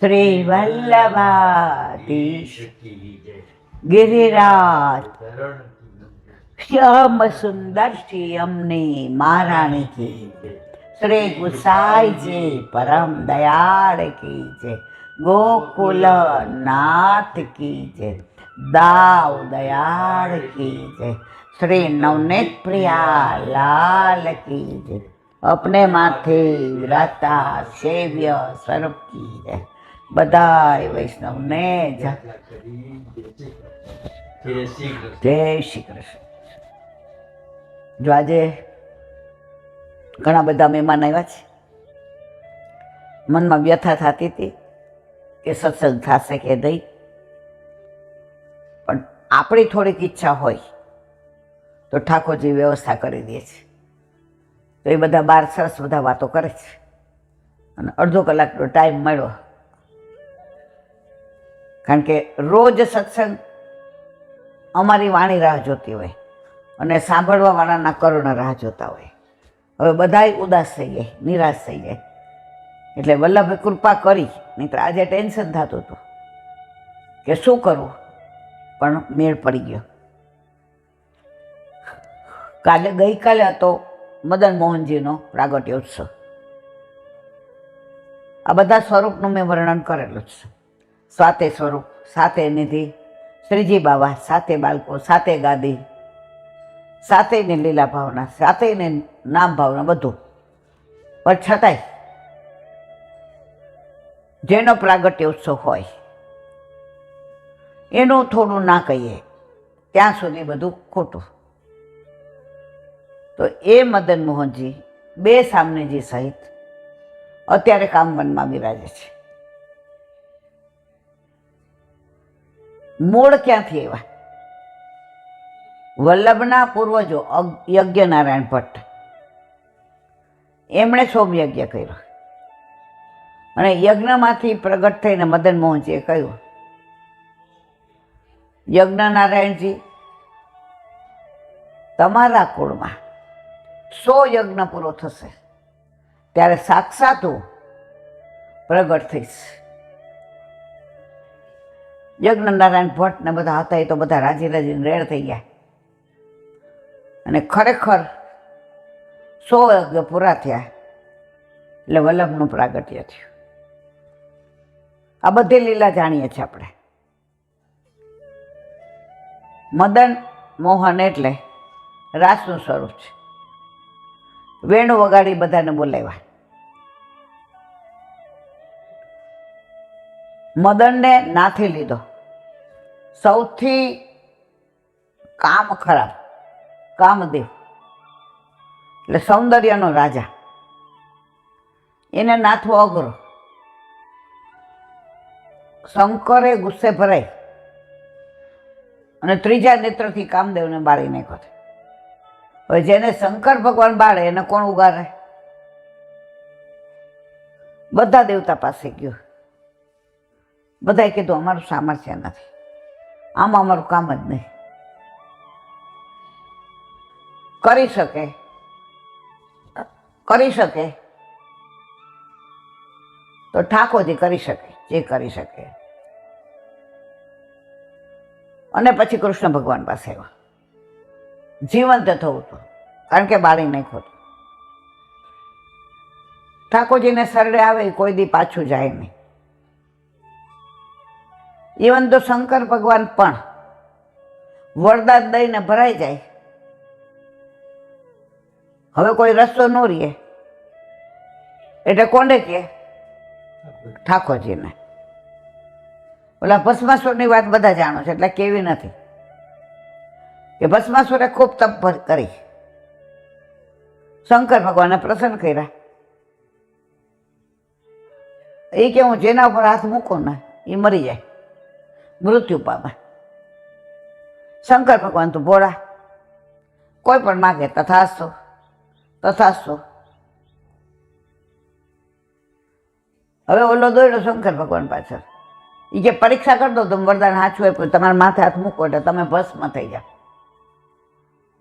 શ્રી વલ્લભાધીશ ગિરિરાજ શ્યામ સુંદર શ્રી અમને મહારાણી કી શ્રી ગુસાઈજી પરમ દયાળ કી જય ગોકુલ નાથ કી જય દાવ દયાળ કી જય શ્રી નવनीत प्रिया लाल की जय अपने माथे विराजता सेव्य स्वरूप की जय बधाई वैष्णव ने जय श्री कृष्ण। जो આજે ઘણા બધા મહેમાન આવ્યા છે, મનમાં વ્યથા થતી હતી કે સત્સંગ થશે કે નહીં, પણ આપણી થોડીક ઈચ્છા હોય તો ઠાકોરજી વ્યવસ્થા કરી દે છે. તો એ બધા બાર સરસ બધા વાતો કરે છે અને અડધો કલાકનો ટાઈમ મળ્યો, કારણ કે રોજ સત્સંગ અમારી વાણી રાહ જોતી હોય અને સાંભળવાવાળાના કરુણ રાહ જોતા હોય. હવે બધાય ઉદાસ થઈ જાય, નિરાશ થઈ જાય. એટલે વલ્લભે કૃપા કરી, નહીં તો આજે ટેન્શન થતું હતું કે શું કરવું, પણ મેળ પડી ગયો. ગઈકાલે હતો મદન મોહનજીનો પ્રાગટ્ય ઉત્સવ. આ બધા સ્વરૂપનું મેં વર્ણન કરેલું છે. સાતે સ્વરૂપ, સાતે નિધિ, શ્રીજી બાવા, સાતે બાળકો, સાતે ગાદી, સાતેયની લીલા ભાવના, સાતેયની નામ ભાવના, બધું. પણ છતાંય જેનો પ્રાગટ્ય ઉત્સવ હોય એનું થોડું ના કહીએ ત્યાં સુધી બધું ખોટું. તો એ મદન મોહનજી બે સામનેજી સહિત અત્યારે કામવનમાં બિરાજે છે. મૂળ ક્યાંથી આવ્યા? વલ્લભના પૂર્વજો યજ્ઞનારાયણ ભટ્ટ, એમણે સોમયજ્ઞ કર્યો અને યજ્ઞમાંથી પ્રગટ થઈને મદન મોહનજીએ કહ્યું, યજ્ઞનારાયણજી, તમારા કુળમાં 100 યજ્ઞ પૂરો થશે ત્યારે સાક્ષાત હું પ્રગટ થઈશ. યજ્ઞનારાયણ ભટ્ટ ને બધા હતા એ તો બધા રાજી રાજીને રેડ થઈ ગયા અને ખરેખર 100 યજ્ઞ પૂરા થયા એટલે વલ્લભનું પ્રાગટ્ય થયું. આ બધી લીલા જાણીએ છીએ આપણે. મદન મોહન એટલે રાસનું સ્વરૂપ છે. વેણું વગાડી બધાને બોલાવ્યા. મદનને નાથી લીધો. સૌથી કામ ખરાબ કામદેવ એટલે સૌંદર્યનો રાજા, એને નાથવો અઘરો. શંકરે ગુસ્સે ભરાય અને ત્રીજા નેત્રથી કામદેવને બાળી નાખ્યો. હવે જેને શંકર ભગવાન બાળે એને કોણ ઉગારે? બધા દેવતા પાસે ગયો, બધાએ કીધું અમારું સામર્થ્ય નથી, આમાં અમારું કામ જ નહીં. કરી શકે તો ઠાકોરજી કરી શકે જે કરી શકે. અને પછી કૃષ્ણ ભગવાન પાસે આવ્યા. જીવંત થવું હતું, કારણ કે બાળી નાખ્યો હતો. ઠાકોરજીને શરણે આવે કોઈ દી પાછું જાય નહીં. ઇવન તો શંકર ભગવાન પણ વરદાન દઈને ભરાઈ જાય, હવે કોઈ રસ્તો ન રહે એટલે કોને કહે? ઠાકોરજીને. ઓલા ભસ્માસુરની વાત બધા જાણો છો, એટલે કેવી નથી કે ભસ્માસુરે ખૂબ તપ કરી, શંકર ભગવાનને પ્રસન્ન કર્યા. એ કે હું જેના ઉપર હાથ મૂકું ને એ મરી જાય, મૃત્યુ પામે. શંકર ભગવાન તો ભોળા, કોઈ પણ માગે તથાસ્તુ તથાસ્તુ. હવે ઓલો દોડ્યો શંકર ભગવાન પાછળ. એ કે પરીક્ષા કરી દો, તમે વરદાન સાચું આપ્યું, તમારા માથે હાથ મૂકો એટલે તમે ભસ્મ થઈ જાઓ.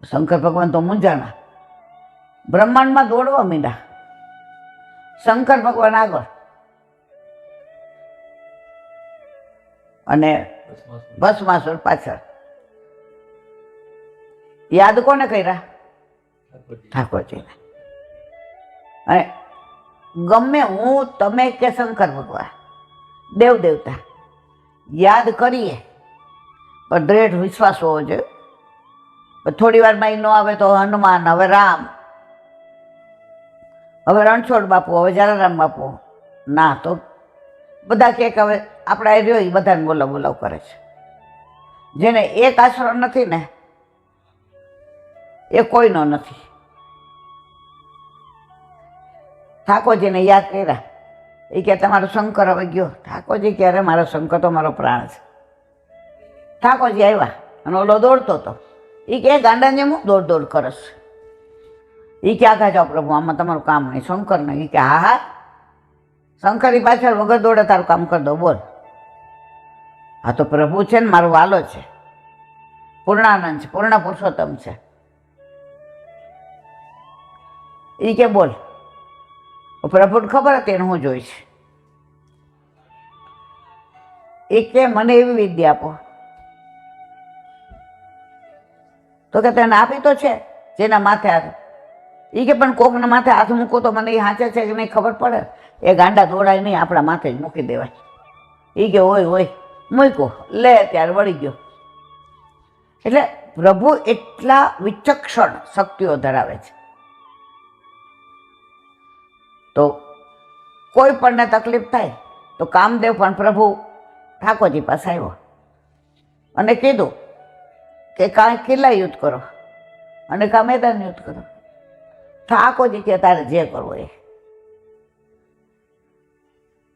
શંકર ભગવાન તો મૂંઝાણા, બ્રહ્માંડમાં દોડવા માંડ્યા. શંકર ભગવાન આગળ, અને ભસ્માસુર પાછળ. યાદ કોને કર્યા? ઠાકોરજીને. અને ગમે હું, તમે કે શંકર ભગવાન, દેવ દેવતા યાદ કરીએ પણ દ્રઢ વિશ્વાસ હોવો જોઈએ. થોડી વારમાં એ ન આવે તો હનુમાન, હવે રામ, હવે રણછોડ બાપુ, હવે જલારામ બાપુ, ના તો બધા કે હવે આપણા એ રહ્યો એ બધાને બોલાવ બોલાવ કરે છે. જેને એક આશરો નથી ને એ કોઈનો નથી. ઠાકોરજીને યાદ કર્યા, એ કે તમારો શંકર હવે ગયો. ઠાકોરજી ક્યારે? મારો શંકર તો મારો પ્રાણ છે. ઠાકોરજી આવ્યા અને ઓલો દોડતો હતો. એ કે ગાંડાને હું દોડ દોડ કરસ. એ કે આગા જાઓ પ્રભુ, આમાં તમારું કામ નહીં. શંકર નહીં. એ કે હા હા, શંકરની પાછળ વગર દોડે તારું કામ કરી દો, બોલ. આ તો પ્રભુ છે ને, મારો વાલો છે, પૂર્ણાનંદ છે, પૂર્ણ પુરુષોત્તમ છે. એ કે બોલ. પ્રભુને ખબર હતી એને હું જોઈશ. એ કે મને એવી વિદ્યા આપો. તો કે તેને આપી તો છે જેના માથે હાથ. એ કે પણ કોકના માથે હાથ મૂકો તો મને એ હાચે છે કે નહીં ખબર પડે. એ ગાંડા દોડાય નહીં, આપણા માથે જ મૂકી દેવાય. એ કે હોય હોય મૂકો, લે ત્યારે વળી ગયો. એટલે પ્રભુ એટલા વિચક્ષણ શક્તિઓ ધરાવે છે. તો કોઈ પણને તકલીફ થાય તો કામદેવ પણ પ્રભુ ઠાકોરજી પાસે આવ્યો અને કીધું કે કાંઈ કિલ્લા યુદ્ધ કરો અને કાં મેદાન યુદ્ધ કરો. ઠાકોરજી કે તારે જે કરવો એ.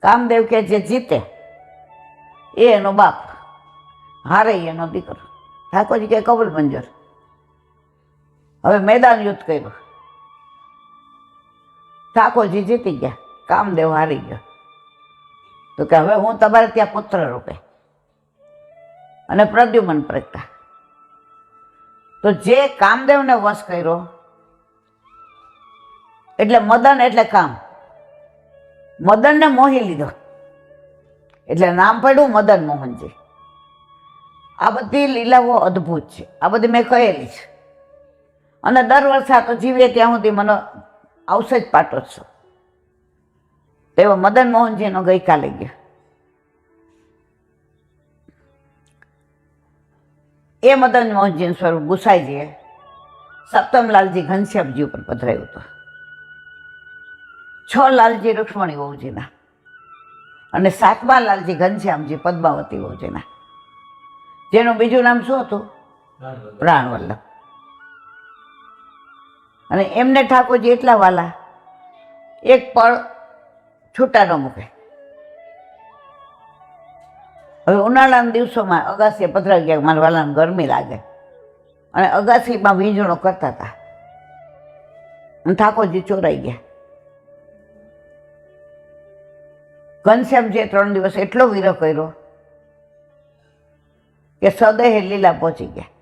કામદેવ કે જે જીતે એ એનો બાપ, હારે એનો દીકરો. ઠાકોરજી કે કબૂલ મંજૂર. હવે મેદાન યુદ્ધ કર્યું. ઠાકોરજી જીતી ગયા, કામદેવ હારી ગયો. તો કે હવે હું તમારે ત્યાં પુત્ર રૂપે અને પ્રદ્યુમન પ્રગટા. તો જે કામદેવને વશ કર્યો એટલે મદન એટલે કામ, મદનને મોહી લીધો એટલે નામ પડ્યું મદન મોહનજી. આ બધી લીલાઓ અદ્ભુત છે, આ બધી મેં કહેલી છે. અને દર વર્ષે આ તો જીવીએ ત્યાં સુધી મને આવશે જ પાટોત્સવ. તેવો મદન મોહનજીનો ગઈકાલે ગયો. એ મદન મોહનજીનું સ્વરૂપ ગુસાઈજીએ સપ્તમલાલજી ઘનશ્યામજી ઉપર પધરાયું હતું. 6 લાલજી રૂક્ષ્મણી વહુજીના અને 7મા લાલજી ઘનશ્યામજી પદ્માવતી વહુજીના, જેનું બીજું નામ શું હતું? પ્રાણવલ્લભ. અને એમને ઠાકોરજી એટલા વાલા, એક પળ છૂટા ન મૂકે. હવે ઉનાળાના દિવસોમાં અગાસીએ પધરાવી ગયા, મારા વાલાને ગરમી લાગે અને અગાસીમાં વીંજણો કરતા હતા અને ઠાકોરજી ચોરાઈ ગયા. ઘનશ્યામજીએ 3 દિવસ એટલો વિરહ કર્યો કે સદેહે લીલા પહોંચી ગયા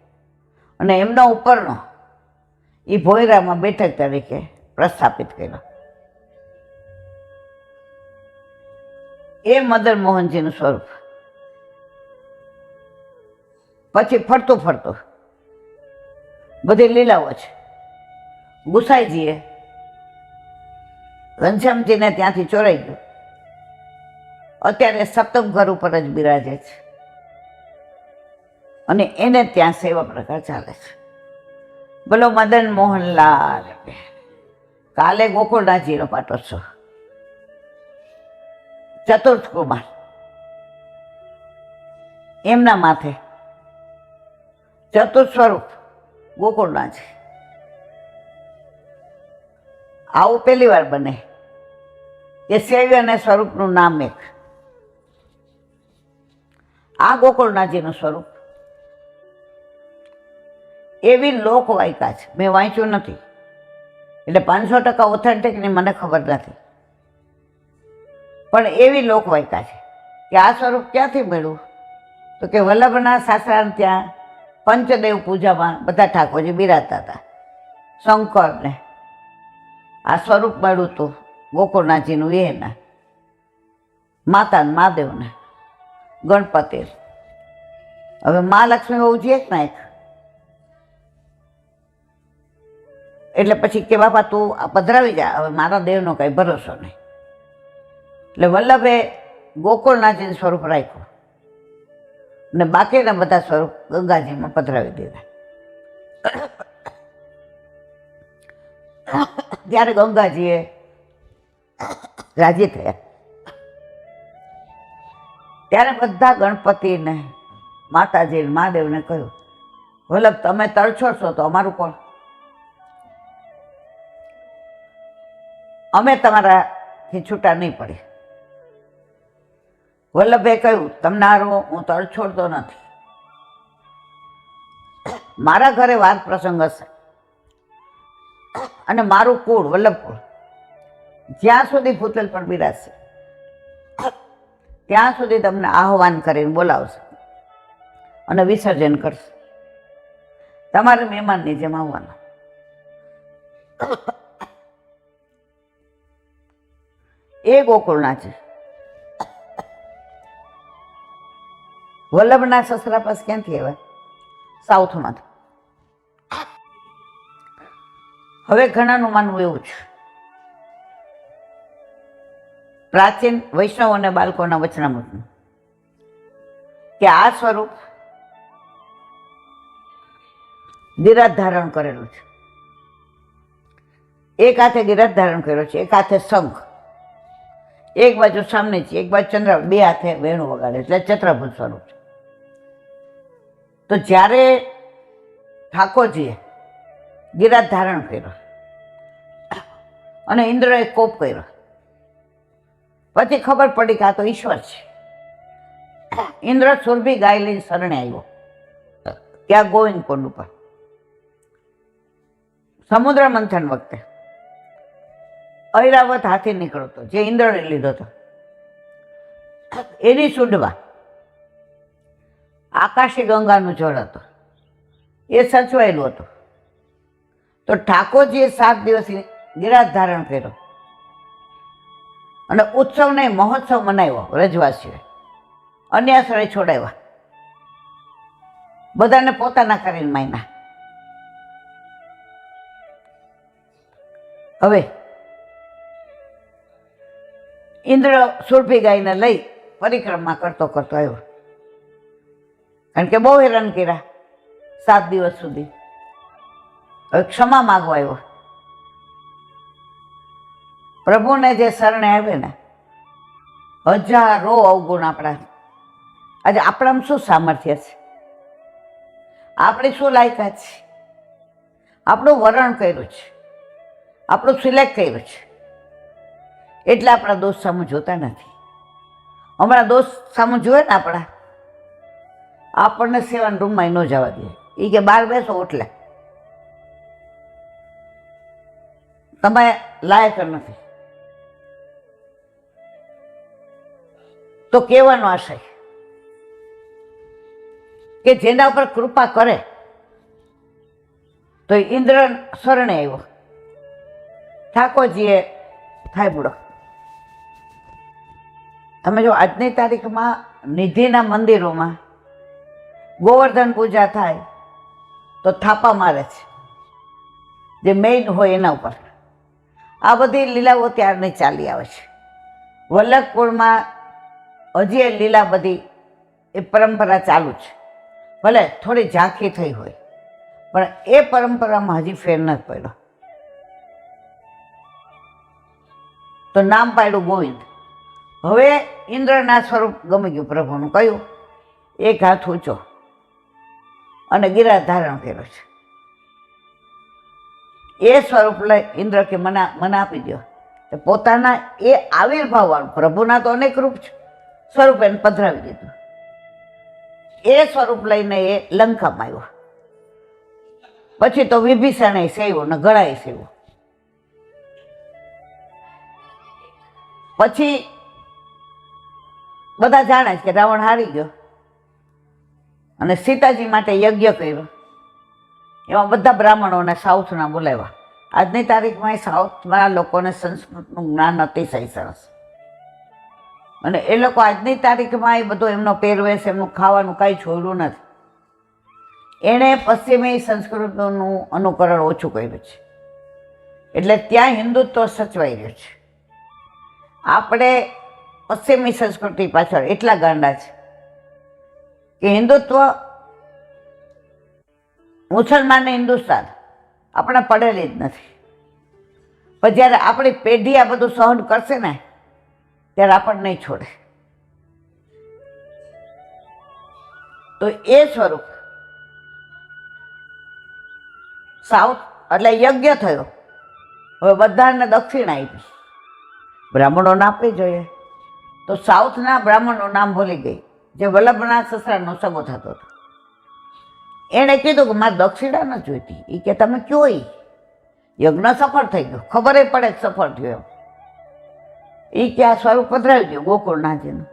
અને એમના ઉપરનો એ ભોયરામાં બેઠક તરીકે પ્રસ્થાપિત કર્યો. એ મદન મોહનજીનું સ્વરૂપ. પછી ફરતું ફરતું બધી લીલાઓ છે. ગુસાઈજીએ ઘનશ્યામજીને ત્યાંથી ચોરાઈ ગયો. અત્યારે સપ્તમ ઘર ઉપર જ બિરાજે છે અને એને ત્યાં સેવા પ્રકાર ચાલે છે. બોલો મદન મોહનલાલ. કાલે ગોકુળનાથજીનો પાટોત્સવ. ચતુર્થ કુમાર એમના માથે ચતુર્થ સ્વરૂપ ગોકુળનાથ. આવું પહેલી વાર બને કે સેવ્ય અને સ્વરૂપનું નામ એક. આ ગોકુળનાથજીનું સ્વરૂપ એવી લોકવાયકા છે, મેં વાંચ્યું નથી એટલે 500% ઓથેન્ટિકની મને ખબર નથી, પણ એવી લોકવાયકા છે કે આ સ્વરૂપ ક્યાંથી મળ્યું? તો કે વલ્લભના સાસરાને ત્યાં પંચદેવ પૂજામાં બધા ઠાકોરજી બિરાજતા હતા. શંકરને આ સ્વરૂપ મળ્યું હતું ગોકુળનાથજીનું, એના માતા મહાદેવને ગણપતિ. હવે મહાલક્ષ્મી બહુ છે જ ના એક, એટલે પછી કે બાપા તું આ પધરાવી જા, હવે મારા દેવનો કઈ ભરોસો નહીં. એટલે વલ્લભે ગોકુળનાથજી સ્વરૂપ રાખ્યું ને બાકીના બધા સ્વરૂપ ગંગાજીમાં પધરાવી દીધા. ત્યારે ગંગાજીએ રાજી થયા. ત્યારે બધા ગણપતિને માતાજી મહાદેવને કહ્યું, વલ્લભ તમે તરછો છો તો અમારું કોણ? અમે તમારાથી છૂટા નહીં પડી. વલ્લભે કહ્યું, તમને હારું હું તરછોડતો નથી. મારા ઘરે વાર પ્રસંગ હશે અને મારું કુળ વલ્લભ કુળ જ્યાં સુધી ભૂતલ પર બિરાજશે ત્યાં સુધી તમને આહ્વાન કરીને બોલાવશે અને વિસર્જન કરશે. તમારે મહેમાનની જેમ આવવાનું. એ ગોકુળના છે. વલ્લભના સસરા પાસે ક્યાંથી આવ્યા? સાઉથમાંથી. હવે ઘણાનું માનવું એવું છે, પ્રાચીન વૈષ્ણવ અને બાળકોના વચનામૃતનું, કે આ સ્વરૂપ ગિરાજ ધારણ કરેલું છે. એક હાથે ગિરાજ ધારણ કર્યો છે, એક હાથે શંખ, એક બાજુ સામનેથી, એક બાજુ ચંદ્ર, બે હાથે વેણું વગાડે, એટલે ચત્રભુજ સ્વરૂપ છે. તો જ્યારે ઠાકોરજીએ ગિરાજ ધારણ કર્યો અને ઇન્દ્રએ કોપ કર્યો, પછી ખબર પડી કે આ તો ઈશ્વર છે. ઇન્દ્ર સુરભી ગાય લઈને શરણે આવ્યો ત્યાં ગોવિંદ કુંડ ઉપર. સમુદ્ર મંથન વખતે ઐરાવત હાથી નીકળ્યો હતો, જે ઇન્દ્રને લીધો હતો. એની સૂંઢમાં આકાશી ગંગાનું જળ હતું, એ સચવાયેલું હતું. તો ઠાકોરજીએ 7 દિવસ ગિરાજ ધારણ કર્યો અને ઉત્સવ નહીં મહોત્સવ મનાવ્યો. વ્રજવાસીઓએ અન્યાસરે છોડાવ્યા, બધાને પોતાના કરીને માયના. હવે ઇન્દ્ર સુરભી ગાયને લઈ પરિક્રમા કરતો કરતો આવ્યો, કારણ કે બહુ હેરાન કર્યા 7 દિવસ સુધી. હવે ક્ષમા માગવા આવ્યો. પ્રભુને જે શરણે આવે ને, હજારો અવગુણ આપણા. આજે આપણામાં શું સામર્થ્ય છે? આપણી શું લાયકાત છે? આપણું વરણ કર્યું છે, આપણું સિલેક્ટ કર્યું છે, એટલે આપણા દોસ્ત સામુ જોતા નથી. હમણાં દોસ્ત સામુ જોવે ને આપણને સેવાના રૂમમાં ન જવા દે. એ કે બહાર બેસો એટલે તમે લાયક નથી. તો કહેવાનો આશય કે જેના ઉપર કૃપા કરે તો ઇન્દ્ર શરણે આવ્યો. ઠાકોરજીએ થાય બુડો. તમે જો આજની તારીખમાં નિધિના મંદિરોમાં ગોવર્ધન પૂજા થાય તો થાપા મારે છે, જે મેઇન હોય એના ઉપર. આ બધી લીલાઓ ત્યારની ચાલી આવે છે. વલ્લભકુળમાં હજી એ લીલા બધી એ પરંપરા ચાલુ છે. ભલે થોડી ઝાંખી થઈ હોય, પણ એ પરંપરામાં હજી ફેર નથી પડ્યો. તો નામ પાડ્યું ગોવિંદ. હવે ઇન્દ્રના સ્વરૂપ ગમી ગયું પ્રભુનું. કયું? એક હાથ ઊંચો અને ગિરાજ ધારણ કર્યો છે. એ સ્વરૂપ લઈ ઇન્દ્ર કે મને આપી દો. પોતાના એ આવિર્ભાવ વાળું, પ્રભુના તો અનેક રૂપ છે, સ્વરૂપ એને પધરાવી દીધું. એ સ્વરૂપ લઈને એ લંકામાં આવ્યો. પછી તો વિભીષણે સેવ્યો ને ગળાએ સેવ્યો. પછી બધા જાણે છે કે રાવણ હારી ગયો અને સીતાજી માટે યજ્ઞ કર્યો. એમાં બધા બ્રાહ્મણોને સાઉથના બોલાવ્યા. આજની તારીખમાં સાઉથના લોકોને સંસ્કૃતનું જ્ઞાન અતિશય સરસ. અને એ લોકો આજની તારીખમાં એ બધો એમનો પહેરવેશ, એમનું ખાવાનું કાંઈ છોડ્યું નથી. એણે પશ્ચિમી સંસ્કૃતિનું અનુકરણ ઓછું કર્યું છે, એટલે ત્યાં હિન્દુત્વ સચવાઈ રહ્યું છે. આપણે પશ્ચિમી સંસ્કૃતિ પાછળ એટલા ગાંડા છે કે હિન્દુત્વ, મુસલમાનને હિન્દુસ્તાન આપણે પડેલી જ નથી. પણ જ્યારે આપણી પેઢી આ બધું સહન કરશે ને ત્યારે આપણને નહીં છોડે. તો એ સ્વરૂપ સાઉથ એટલે યજ્ઞ થયો. હવે બધાને દક્ષિણા આપી, બ્રાહ્મણોને આપવી જોઈએ. તો સાઉથના બ્રાહ્મણનું નામ ભૂલી ગઈ, જે વલ્લભના સસરાનો સગો થતો હતો. એણે કીધું કે મારે દક્ષિણા ન જોઈતી. એ કે તમે કયો? યજ્ઞ સફળ થઈ ગયો, ખબર પડે કે સફળ થયો. એ કે આ સ્વરૂપ પધરાવી દો ગોકુળનાથજીનું.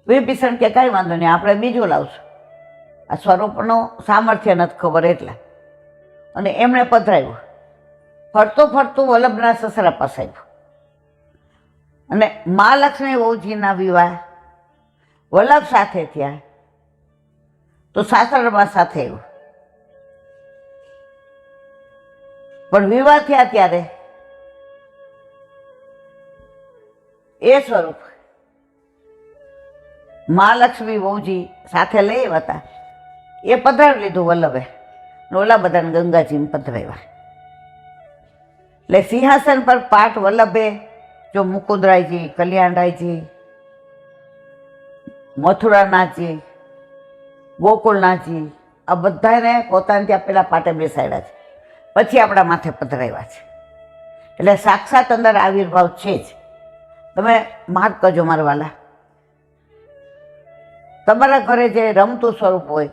વિભીષણ કે કાંઈ વાંધો નહીં, આપણે બીજું લાવશું. આ સ્વરૂપનું સામર્થ્ય નથી ખબર એટલે. અને એમણે પધરાવ્યું. ફરતું ફરતું વલ્લભના સસરા પાસે આવ્યું. અને મહાલક્ષ્મી વહુજીના વિવાહ વલ્લભ સાથે થયા તો સાસરબા સાથે આવ્યું. પણ વિવાહ થયા ત્યારે એ સ્વરૂપ મહાલક્ષ્મી વહુજી સાથે લઈ આવ્યા હતા. એ પધરાવી લીધું વલ્લભે, ઓલા બધાને ગંગાજીને પધરાવ્યા. એટલે સિંહાસન પર પાઠ વલ્લભે જો મુકુંદરાયજી, કલ્યાણરાયજી, મથુરાનાથજી, ગોકુળનાથજી, આ બધાને પોતાને ત્યાં પેલા પાટે બેસાડ્યા છે, પછી આપણા માથે પધરાવ્યા છે. એટલે સાક્ષાત અંદર આવિર્ભાવ છે જ. તમે માર્ક કરજો મારા વાલા, તમારા ઘરે જે રમતું સ્વરૂપ હોય,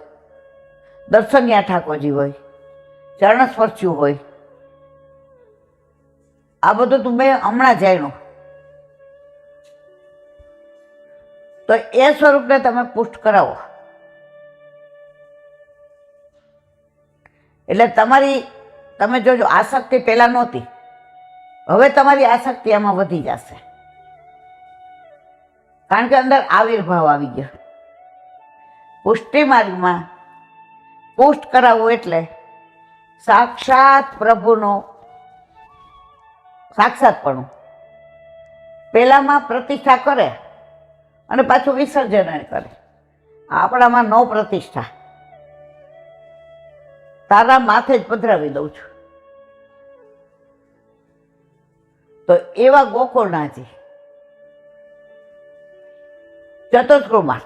દર્શનિયા ઠાકોરજી હોય, ચરણ સ્પર્શ્યું હોય, આ બધું તો મેં હમણાં જાણ્યું. તો એ સ્વરૂપને તમે પુષ્ટ કરાવો એટલે તમે જોજો, આસક્તિ પહેલાં નહોતી, હવે તમારી આસક્તિ આમાં વધી જશે. કારણ કે અંદર આવિર્ભાવ આવી ગયો. પુષ્ટિ માર્ગમાં પુષ્ટ કરાવવું એટલે સાક્ષાત પ્રભુનો સાક્ષાતપણું. પહેલામાં પ્રતિષ્ઠા કરે અને પાછું વિસર્જન કરે. આપણામાં નો પ્રતિષ્ઠા, તારા માથે જ પધરાવી દઉં છું. તો એવા ગોકુળનાથજી, ચતુર્થકુમાર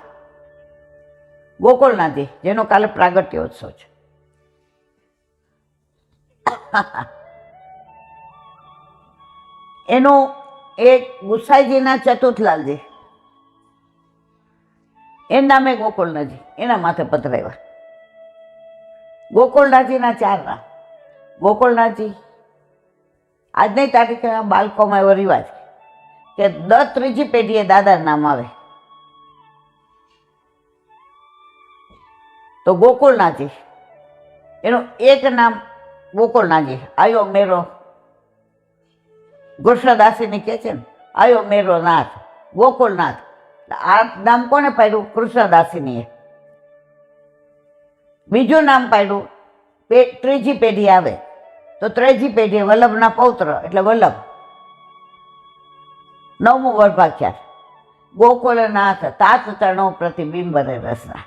ગોકુળનાથજી, જેનો કાલે પ્રાગટ્યોત્સવ છે. એનું એક ગુસાઈજીના ચતુર્થલાલજી, એના નામે ગોકુળનાથજી, એના માથે પધરાવ્યા. ગોકુળનાથજીના 4 નામ. ગોકુળનાથજી, આજની તારીખે બાળકોમાં એવો રિવાજ કે દર 3જી પેઢીએ દાદાનું નામ આવે. તો ગોકુળનાથજી, એનું એક નામ ગોકુળનાથજી, આયો મેરો, કૃષ્ણદાસીની કહે છે ને, આયો મેરો નાથ, ગોકુળનાથ. આ નામ કોને પાડ્યું? કૃષ્ણદાસીનીએ. બીજું નામ પાડ્યું 3જી પેઢી આવે તો 3જી પેઢી વલ્લભના પૌત્ર એટલે વલ્લભ. 9મું વડભાખ્યાત ગોકુળનાથ તાત તણો પ્રતિબિંબરે રસના.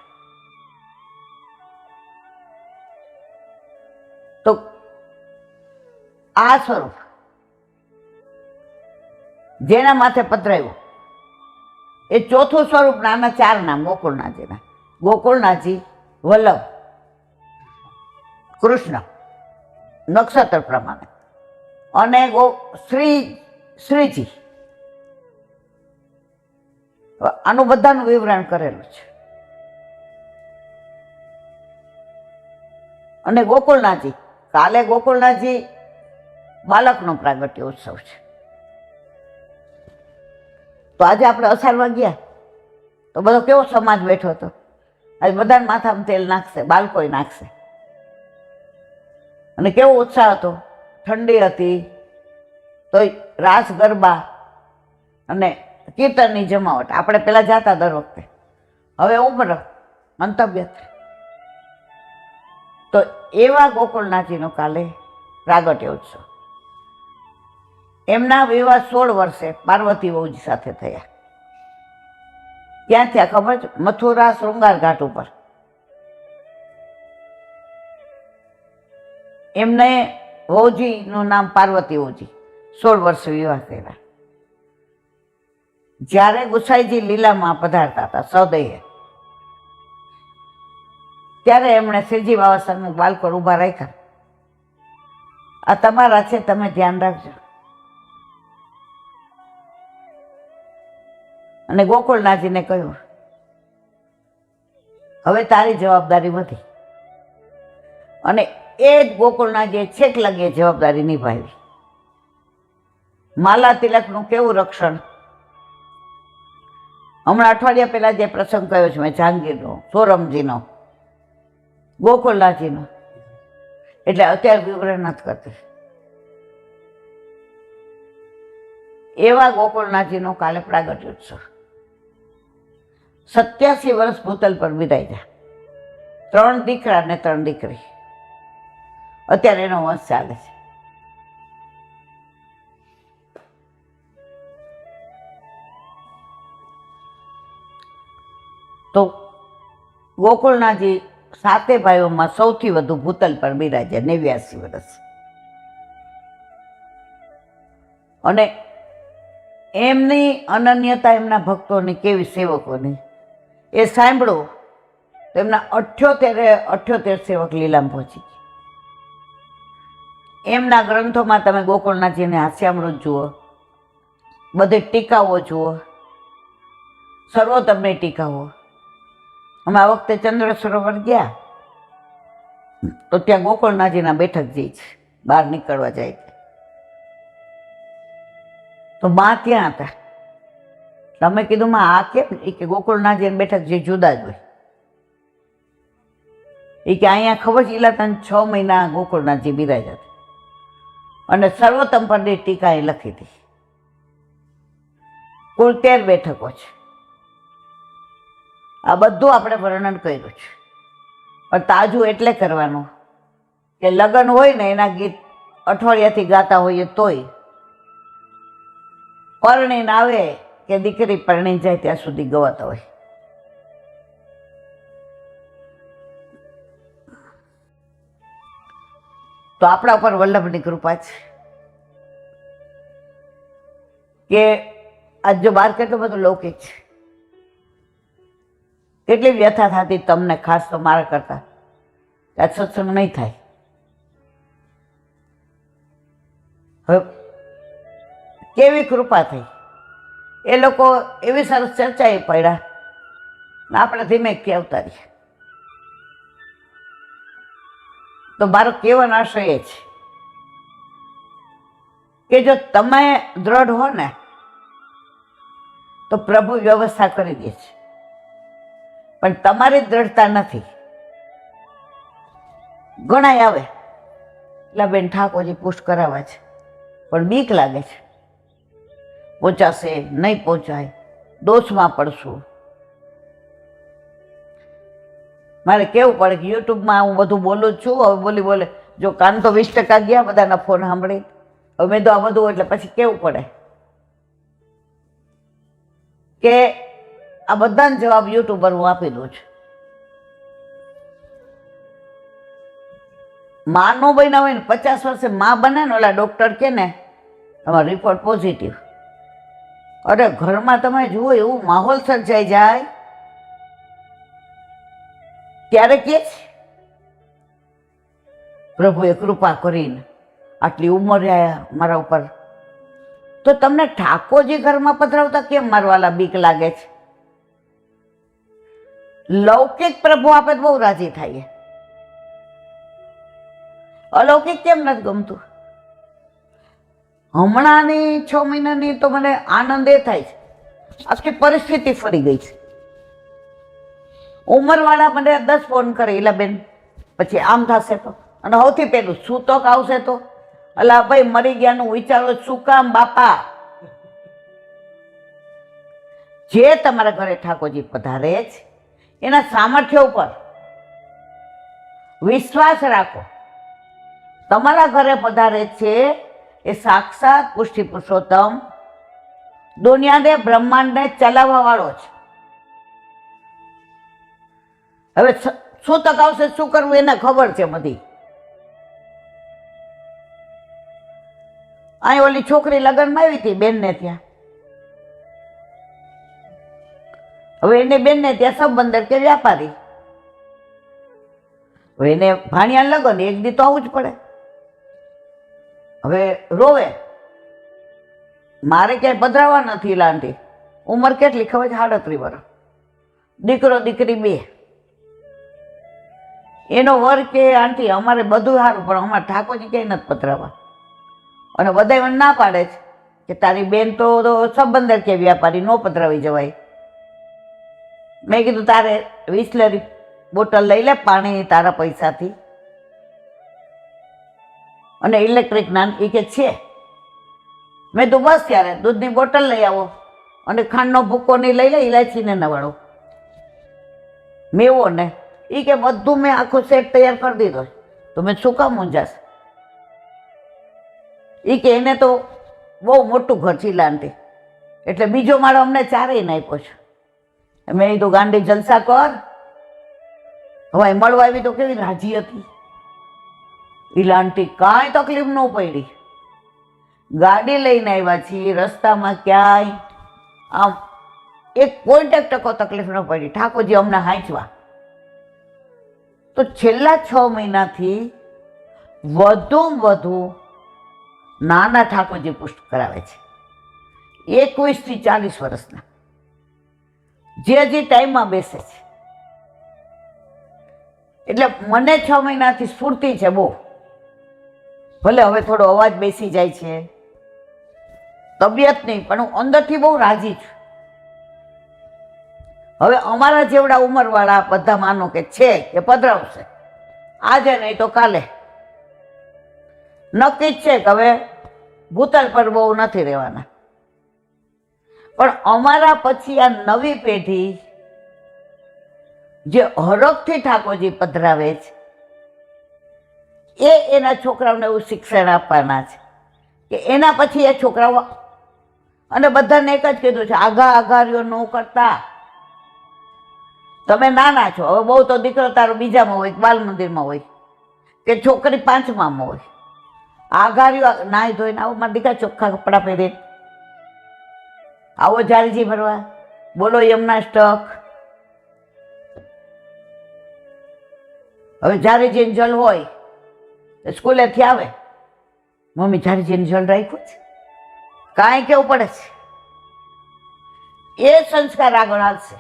તો આ સ્વરૂપ જેના માથે પધરાયું એ ચોથું સ્વરૂપ. નાના 4 નામ ગોકુળનાથજીના: ગોકુળનાથજી, વલ્લભ, કૃષ્ણ નક્ષત્ર પ્રમાણે, અને શ્રીજી. આનું બધાનું વિવરણ કરેલું છે. અને ગોકુળનાથજી, કાલે ગોકુળનાથજી બાળકનો પ્રાગટ્ય ઉત્સવ છે. તો આજે આપણે અસારવા ગયા તો બધો કેવો સમાજ બેઠો હતો. આજે બધાને માથામાં તેલ નાખશે, બાળકોય નાખશે. અને કેવો ઉત્સાહ હતો, ઠંડી હતી તો રાસ ગરબા અને કીર્તનની જમાવટ. આપણે પેલા જાતા દર વખતે, હવે ઉમર મંતવ્ય. તો એવા ગોકુળનાથજીનો કાલે પ્રાગટ્ય ઉત્સવ. એમના વિવાહ 16 વર્ષે પાર્વતી વહુજી સાથે થયા. ક્યાં થયા ખબર છે? મથુરા શૃંગાર ઘાટ ઉપર. એમને વહુજીનું નામ પાર્વતી વહુજી. 16 વર્ષે વિવાહ કર્યા. જ્યારે ગુસાઈજી લીલામાં પધારતા હતા સૌદઈએ, ત્યારે એમણે શ્રીજી બાબા સન્મુખ બાલકોર ઊભા રાખ્યા. આ તમારા છે, તમે ધ્યાન રાખજો. અને ગોકુળનાથજીને કહ્યું, હવે તારી જવાબદારી વધી. અને એ જ ગોકુળનાથજીએ છેક લગી જવાબદારી નિભાવી. માલા તિલકનું કેવું રક્ષણ! હમણાં અઠવાડિયા પહેલા જે પ્રસંગ કયો છે મેં, જહાંગીરનો, સોરમજીનો, ગોકુળનાથજીનો, એટલે અત્યારે વિવરણ નથી કરતી. એવા ગોકુળનાથજીનો કાલે પ્રાગટ્ય ઉત્સવ. 87 વર્ષ ભૂતલ પર બિરાજ્યા. 3 દીકરા ને 3 દીકરી. અત્યારે એનો વંશ ચાલે છે. તો ગોકુળનાથજી 7 ભાઈઓમાં સૌથી વધુ ભૂતલ પર બિરાજ્યા, 89 વર્ષ. અને એમની અનન્યતા, એમના ભક્તોની, કેવી સેવકોની, એ સાંભળો તો એમના 78 સેવક લીલામાં પહોંચી ગયા. એમના ગ્રંથોમાં તમે ગોકુળનાથજીને હાસ્યામૃત જુઓ, બધી ટીકાઓ જુઓ, સર્વોત્તમની ટીકાઓ. અમે આ વખતે ચંદ્ર સરોવર ગયા તો ત્યાં ગોકુળનાથજીના બેઠક જઈ છે, બહાર નીકળવા જાય તો બા ત્યાં હતા. તમે કીધું માં આ કેમ? એ કે ગોકુળનાથજીની બેઠક જે જુદા જ હોય. એ કે અહીંયા ખબર છે, તને 6 મહિના ગોકુળનાથજી બિરાજ્યા હતા અને સર્વોત્તમ પરની ટીકા એ લખી હતી. કુલ 13 બેઠકો છે. આ બધું આપણે વર્ણન કર્યું છે. પણ તાજું એટલે કરવાનું કે લગ્ન હોય ને એના ગીત અઠવાડિયાથી ગાતા હોઈએ તોય પરણીને આવે કે દીકરી પરણી જાય ત્યાં સુધી ગવાતા હોય. તો આપણા ઉપર વલ્લભની કૃપા છે કે આજ જો બહાર કેટલું બધું લૌકિક છે. કેટલી વ્યથા થતી તમને, ખાસ તો મારા કરતા, આજ સત્સંગ નહીં થાય. હવે કેવી કૃપા થઈ! એ લોકો એવી સરસ ચર્ચાએ પડ્યા ને આપણે ધીમે આવતા રહીએ. તો મારો કહેવાનો આશય એ છે કે જો તમે દ્રઢ હો ને તો પ્રભુ વ્યવસ્થા કરી દે છે. પણ તમારી દ્રઢતા નથી. ઘણા આવે એટલે બેન ઠાકોરજી પુષ્ટ કરાવવા છે, પણ બીક લાગે છે, પહોંચાશે નહીં પહોંચાય, દોષમાં પડશું. મારે કેવું પડે કે યુટ્યુબમાં હું બધું બોલું જ છું. હવે બોલે જો કાન તો 20% ગયા બધાના ફોન સાંભળી. હવે મેં તો આ બધું એટલે પછી કેવું પડે કે આ બધાને જવાબ યુટ્યુબર હું આપી દઉં છું. માં નો બન્યા હોય ને 50 વર્ષે માં બને ને, ઓલા ડોક્ટર કે ને તમારો રિપોર્ટ પોઝિટિવ. અરે ઘરમાં તમે જુઓ એવું માહોલ સર્જાઈ જાય ત્યારે કે છે પ્રભુએ કૃપા કરીને આટલી ઉંમરે આવ્યા મારા ઉપર. તો તમને ઠાકોરજી ઘરમાં પધરાવતા કેમ મારવાલા બીક લાગે છે? લૌકિક પ્રભુ આપે બહુ રાજી થાય. અલૌકિક કેમ નથી ગમતું? હમણાંની 6 મહિનાની તો મને આનંદ એ થાય છે, આખી પરિસ્થિતિ ફરી ગઈ છે. ઉંમરવાળા મને 10 ફોન કરે, એલા બેન પછી આમ થશે તો, અને સૌથી પહેલું સૂતક આવશે તો, અલા ભાઈ મરી ગયાનું વિચારો શું કામ બાપા? જે તમારા ઘરે ઠાકોરજી પધારે છે એના સામર્થ્ય ઉપર વિશ્વાસ રાખો. તમારા ઘરે પધારે છે એ સાક્ષાત પુષ્ટિ પુરુષોત્તમ દુનિયાને બ્રહ્માંડને ચલાવવા વાળો છે. હવે શું તકાવશે, શું કરવું એને ખબર છે બધી. અહીં ઓલી છોકરી લગ્નમાં આવી હતી બેનને ત્યાં. હવે એને બેનને ત્યાં સંબંધર કે વ્યાપારી. હવે એને ભાણિયા લગન એક દી તો આવવું જ પડે. હવે રોવે, મારે ક્યાંય પધરાવા નથી લાંટી. ઉંમર કેટલી ખબર છે? 38 વર્ષ. દીકરો દીકરી બે. એનો વર કે આંટી અમારે બધું સારું પણ અમારે ઠાકોરજી ક્યાંય નથી પધરાવા. અને બધા મને ના પાડે છે કે તારી બેન તો સંબંધર કે વ્યાપારી, નો પધરાવી જવાય. મેં કીધું તારે વિસલેરી બોટલ લઈ લે પાણી તારા પૈસાથી, અને ઇલેક્ટ્રિક નાન એ કે છે. મેં તો બસ ત્યારે દૂધની બોટલ લઈ આવો અને ખાંડનો ભૂકો નહીં લઈ લે, ઇલાયચીને નવાળો મેવો ને એ કે બધું મેં આખો સેટ તૈયાર કરી દીધો. તો મેં શું કામ મૂંઝાશ? એ કે એને તો બહુ મોટું ઘર છે લાંટી, એટલે બીજો માળો અમને ચારેય નાખ્યો છે. મેં કીધું ગાંડી જલસા કર. હવે મળવા આવી તો કેવી રાજી હતી. ઈલાંટી કાંઈ તકલીફ ન પડી. ગાડી લઈને આવ્યા છીએ, રસ્તામાં ક્યાંય આમ એક પોઈન્ટ 1% તકલીફ ન પડી. ઠાકોરજી અમને હાંચવા. તો છેલ્લા 6 મહિનાથી વધુ નાના ઠાકોરજી પુષ્ટ કરાવે છે, 21 થી 40 વર્ષના, જે હજી ટાઈમમાં બેસે છે. એટલે મને 6 મહિનાથી સ્ફૂર્તિ છે બહુ. ભલે હવે થોડો અવાજ બેસી જાય છે, તબિયત નહીં, પણ હું અંદરથી બહુ રાજી છું. હવે અમારા જેવડા ઉંમરવાળા બધા માનો કે છે કે પધરાવશે, આજે નહીં તો કાલે. નક્કી જ છે કે હવે ભૂતલ પર બહુ નથી રહેવાના. પણ અમારા પછી આ નવી પેઢી જે હરખથી ઠાકોરજી પધરાવે છે એ એના છોકરાઓને એવું શિક્ષણ આપવાના છે કે એના પછી એ છોકરાઓ, અને બધાને એક જ કીધું છે આઘારીઓ ન કરતા. તમે નાના છો, હવે બહુ તો દીકરો તારો બીજામાં હોય, બાલ મંદિરમાં હોય, કે છોકરી 5મામાં હોય. આઘારીઓ નાહી ધોઈને આવો મારા દીકરા ચોખ્ખા કપડાં પહેરીને આવો જાળજી ભરવા, બોલો યમના સ્ટક. હવે જારીજીને જલ હોય સ્કૂલેથી આવે, મમ્મી જારીજીને જલ રાખ્યું છે, કાંઈ કેવું પડે છે. એ સંસ્કાર આગળ આવશે.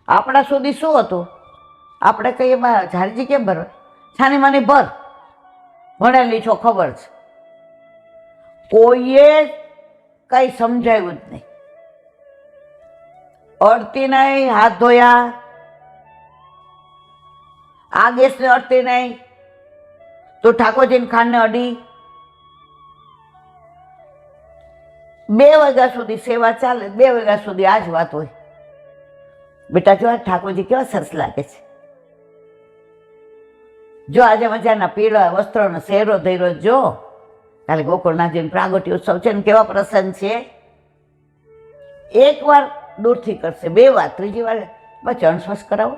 આપણા સુધી શું હતું? આપણે કહીએ જારીજી કેમ ભરવા? છાની માની ભર, ભણેલી છો ખબર છે. કોઈએ કઈ સમજાયું જ નહીં. અડતી નહીં, હાથ ધોયા, આ ગેસને અડતી નહીં તો ઠાકોરજીને ખાંડને અડી. 2 વાગ્યા સુધી સેવા ચાલે, 2 વાગ્યા સુધી આ જ વાત હોય. બેટા જો ઠાકોરજી કેવા સરસ લાગે છે, જો આજે મજાના પીળા વસ્ત્રોનો શેરો ધર્યો, જો કાલે ગોકુળનાથજીનો પ્રાગટ્ય ઉત્સવ છે ને કેવા પ્રસન્ન છે. એક વાર દૂરથી કરશે, 2 વાર, 3જી વાર બસ ચરણસ્પર્શ કરાવો.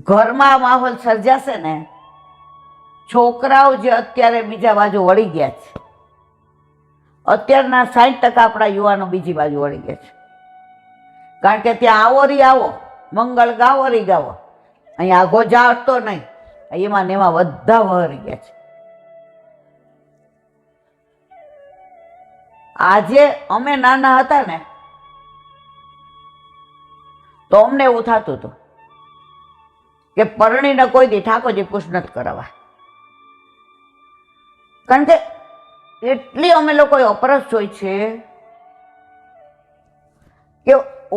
ઘરમાં માહોલ સર્જાશે ને. છોકરાઓ જે અત્યારે બીજા બાજુ વળી ગયા છે, અત્યારના 60% આપણા યુવાનો બીજી બાજુ વળી ગયા છે. કારણ કે ત્યાં આવો રી આવો, મંગળ ગાવો રી ગાવો, અહીંયા આગો જાતો નહીં, એમાં ને એમાં બધા વહરી ગયા છે. આજે અમે નાના હતા ને તો અમને એવું થતું હતું કે પરણીને કોઈ દી ઠાકોરજી પુષ્ટ નથી કરાવવા. કારણ કે એટલી અમે લોકોએ અપરસ જોઈ છે કે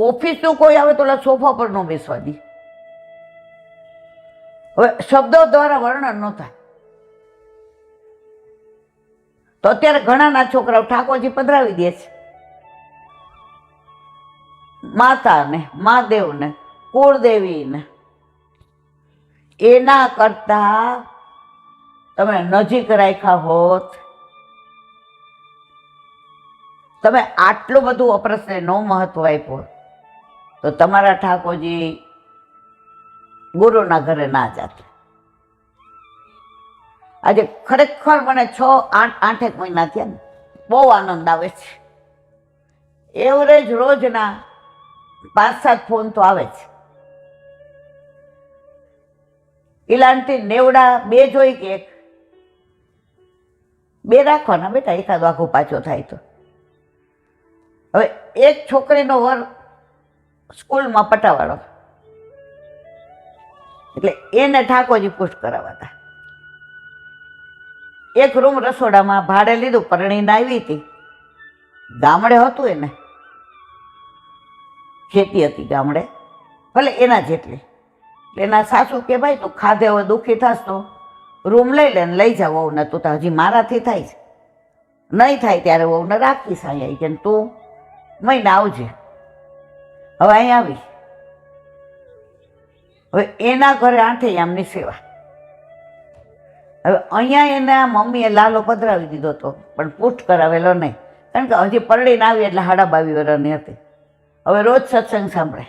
ઓફિસનું કોઈ આવે તો ઓલા સોફા પર ન બેસવા દી. હવે શબ્દો દ્વારા વર્ણન ન થાય. તો અત્યારે ઘણાના છોકરાઓ ઠાકોરજી પધરાવી દે છે. માતાને, મહાદેવને, કુળદેવીને, એના કરતા તમે નજીક રાખ્યા હોત, તમે આટલું બધું અપરસને નો મહત્વ આપ્યું તો તમારા ઠાકોરજી ગુરુના ઘરે ના જાત. આજે ખરેખર મને 6-8 મહિના થયા ને, બહુ આનંદ આવે છે. એવરેજ રોજના 5-7 ફોન તો આવે છે. ઇલાનથી 90 બે જોઈ કે એક બે રાખવાના બેટા, એકાદ આખો પાછો થાય તો. હવે એક છોકરીનો વર સ્કૂલમાં પટાવાળો, એટલે એને ઠાકોરજી પુષ્ટ કરાવતા. એક રૂમ રસોડામાં ભાડે લીધું, પરણીને આવી હતી, ગામડે હતું, એને ખેતી હતી ગામડે, ભલે એના જેટલી. એના સાસુ કે ભાઈ તું ખાધે હવે દુઃખી થાસ તો રૂમ લઈ લે ને લઈ જાવ વહુને, તું તો હજી મારાથી થાય છે, નહીં થાય ત્યારે વહુને રાખીશ અહીંયા કે તું મહિને આવજે. હવે અહીં આવી, હવે એના ઘરે 8 આમની સેવા. હવે અહીંયા એના મમ્મીએ લાલો પધરાવી દીધો હતો, પણ પુષ્ટ કરાવેલો નહીં, કારણ કે હજી પરણીને આવી એટલે 22 વર્ષની હતી. હવે રોજ સત્સંગ સાંભળે,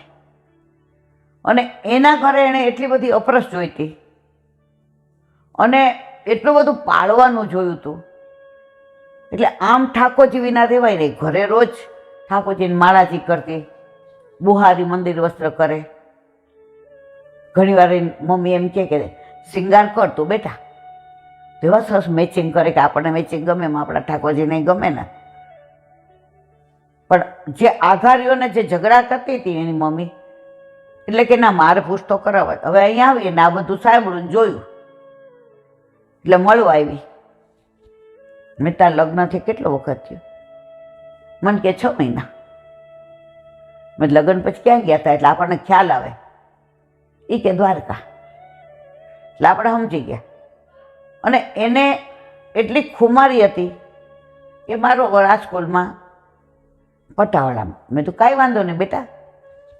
અને એના ઘરે એણે એટલી બધી અપરસ જોઈતી અને એટલું બધું પાળવાનું જોયું હતું. એટલે આમ ઠાકોરજી વિના રહેવાય નહીં. ઘરે રોજ ઠાકોરજીની માળાજી કરતી, બુહારી મંદિર વસ્ત્ર કરે. ઘણીવાર મમ્મી એમ કે શિંગાર કર તું બેટા, એવા સરસ મેચિંગ કરે કે આપણને મેચિંગ ગમે, એમાં આપણા ઠાકોરજીને ગમે ને. પણ જે આઘારીઓને જે ઝઘડા કરતી હતી એની મમ્મી, એટલે કે ના મારે પૂછતો કરાવવા. હવે અહીંયા આવી ને આ બધું સાંભળ્યું જોયું એટલે મળવા આવી. મેં તાર લગ્નથી કેટલો વખત થયો? મને કે 6 મહિના. મેં લગ્ન પછી ક્યાં ગયા હતા? એટલે આપણને ખ્યાલ આવે. એ કે દ્વારકા. એટલે આપણે સમજી ગયા. અને એને એટલી ખુમારી હતી કે મારો રાજકોટમાં પટાવાળામાં. મેં તો કાંઈ વાંધો નહીં બેટા,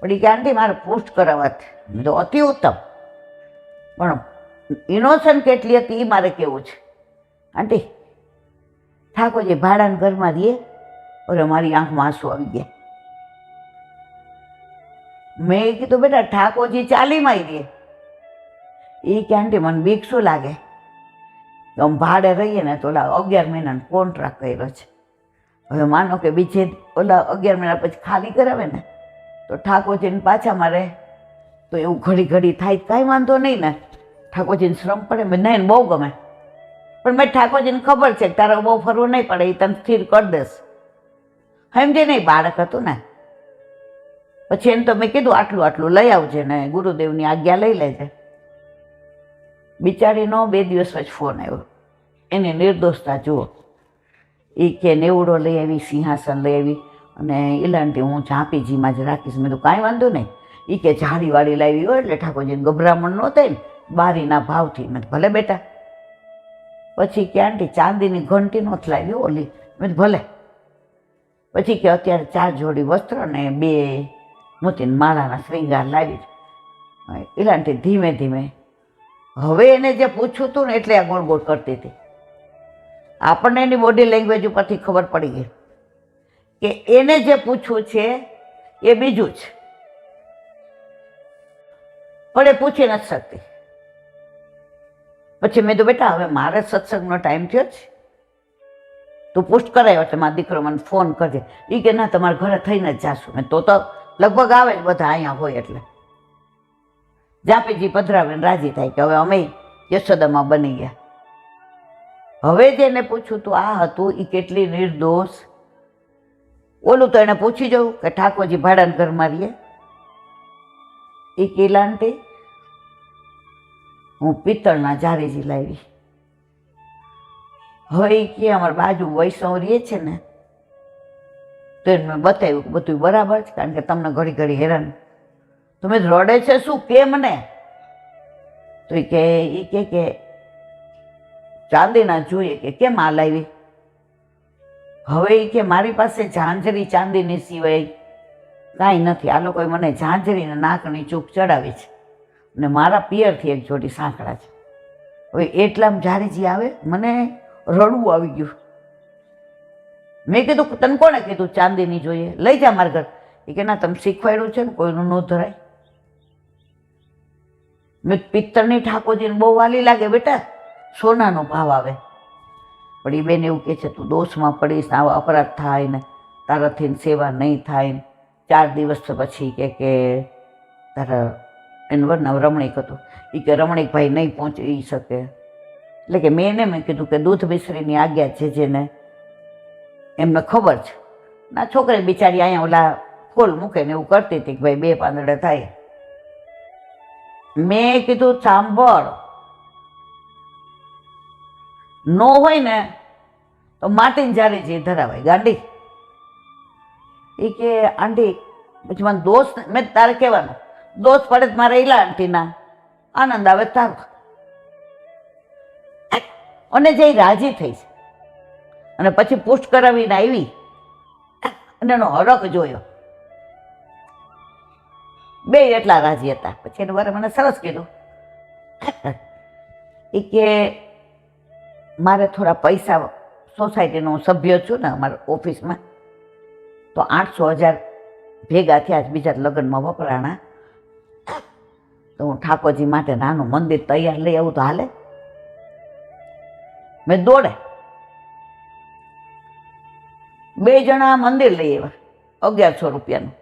પણ એ કે આંટી મારે પોસ્ટ કરાવવા. મેં તો અતિ ઉત્તમ, પણ ઇનોસન્ટ કેટલી હતી એ મારે કેવું છે. આંટી ઠાકોરજી ભાડાના ઘરમાં રહીએ. ઓરે મારી આંખમાં આંસુ આવી ગયા. મેં કીધું બેટા ઠાકોરજી ચાલીમાં રહીએ. એ કે આંટી મને બીક શું લાગે, આમ ભાડે રહીએ ને તો ઓલા 11 મહિનાનો કોન્ટ્રાક્ટ કર્યો છે. હવે માનો કે બીજે ઓલા 11 મહિના પછી ખાલી કરાવે ને તો ઠાકોરજીને પાછા મારે તો એવું ઘડી થાય. કાંઈ વાંધો નહીં ને, ઠાકોરજીને શ્રમ પડે. મેં નહીં બહુ ગમે, પણ મેં ઠાકોરજીને ખબર છે કે તારે બહુ ફરવું નહીં પડે, એ તને સ્થિર કરી દેશ. સમજે નહીં, બાળક હતું ને. પછી એને તો મેં કીધું આટલું લઈ આવજે ને ગુરુદેવની આજ્ઞા લઈ લેજે. બિચારીનો 2 દિવસ પછી ફોન આવ્યો. એની નિર્દોષતા જુઓ. એ કે નેવડો લઈ આવી, સિંહાસન લઈ આવી, અને ઇલાનથી હું ઝાંપીજીમાં જ રાખીશ. મેં તો કાંઈ વાંધો નહીં. એ કે જાળીવાળી લાવી હોય એટલે ઠાકોરજીને ગભરામણ ન થાય ને, બારીના ભાવથી. મેં ભલે બેટા. પછી કે આંટી ચાંદીની ઘંટી નહોતી લાવી ઓલી. મેં ભલે. પછી કે અત્યારે 4 જોડી વસ્ત્ર ને 2 મોતીના માળાના શ્રૃંગાર લાવી. ઇલાનથી ધીમે ધીમે હવે એને જે પૂછ્યું હતું ને એટલે આ ગોળ ગોળ કરતી હતી. આપણને એની બોડી લેંગ્વેજ ઉપરથી ખબર પડી ગઈ કે એને જે પૂછવું છે એ બીજું છે, પણ એ પૂછી નથી શકતી. પછી મેં તો બેટા હવે મારે સત્સંગનો ટાઈમ થયો છે, તું પુષ્ટ કરાયો એટલે મારો દીકરો મને ફોન કરજે. એ કે ના તમારા ઘરે થઈને જ જાશું. મેં તો લગભગ આવે જ બધા અહીંયા હોય એટલે જાપીજી પધરાવીને રાજી થાય કે હવે અમે યશોદામાં બની ગયા. હવે જેને પૂછ્યું તું આ હતું એ કેટલી નિર્દોષ. ઓલું તો એને પૂછી જવું કે ઠાકોરજી ભાડાના ઘરમાં રહીએ. એ કિલાંટી હું પિત્તળના જારીજી લાવી. હવે એ કે અમારી બાજુ વૈષ્ણવ રહીએ છે ને, તો એને મેં બતાવ્યું કે બધું બરાબર છે, કારણ કે તમને ઘડી હેરાન. તમે રડે છે શું કે મને? તો એ કે ચાંદીના જોઈએ. કે કેમ આ લાવી? હવે ઈ કે મારી પાસે ઝાંઝરી ચાંદીની સિવાય કાંઈ નથી. આ લોકોએ મને ઝાંઝરીને નાકની ચૂપ ચડાવી છે અને મારા પિયરથી એક જોડી સાંકળા છે. હવે એટલામાં જારીજી આવે, મને રડવું આવી ગયું. મેં કીધું તને કોણે કીધું ચાંદીની જોઈએ, લઈ જા મારા ઘર. એ કે ના, તમે શીખવાડ્યું છે ને કોઈનું ન ધરાય. મેં પિત્તળની ઠાકોરજીને બહુ વાલી લાગે બેટા, સોનાનો ભાવ આવે. પણ એ બેન એવું કહે છે તું દોષમાં પડીશ, આવા અપરાધ થાય ને તારાથી સેવા નહીં થાય ને. 4 દિવસ પછી કે તારા એનું વર્ણવ રમણીક હતું. એ કે રમણીકભાઈ નહીં પહોંચી શકે. એટલે કે મેં કીધું કે દૂધ મિશ્રીની આજ્ઞા છે જેને એમને ખબર છે. ના છોકરી બિચારી અહીંયા ઓલા ફૂલ મૂકે ને એવું કરતી હતી કે ભાઈ 2 પાંદડે થાય. મેં કીધું સાંભળ, નો હોય ને તો માટીની જારી જે ધરાવાય ગાંડી. એ કે આંટી પછી મને દોસ્ત, મેં તારે કહેવાનું દોસ્ત પડે તો મારે ઈલા આંટીના આનંદ આવે તારો. અને જે રાજી થઈ છે અને પછી પુષ્ટ કરાવીને આવી અને એનો હરખ જોયો, 2 એટલા રાજી હતા. પછી એને વારે મને સરસ કીધું, એ કે મારે થોડા પૈસા, સોસાયટીનો સભ્ય છું ને અમારા ઓફિસમાં, તો 800,000 ભેગા થયા જ બીજા લગ્નમાં વપરાણા. તો હું ઠાકોરજી માટે નાનું મંદિર તૈયાર લઈ આવું તો હાલે? મેં દોડે 2 જણા મંદિર લઈ આવ્યા 1100 રૂપિયાનું.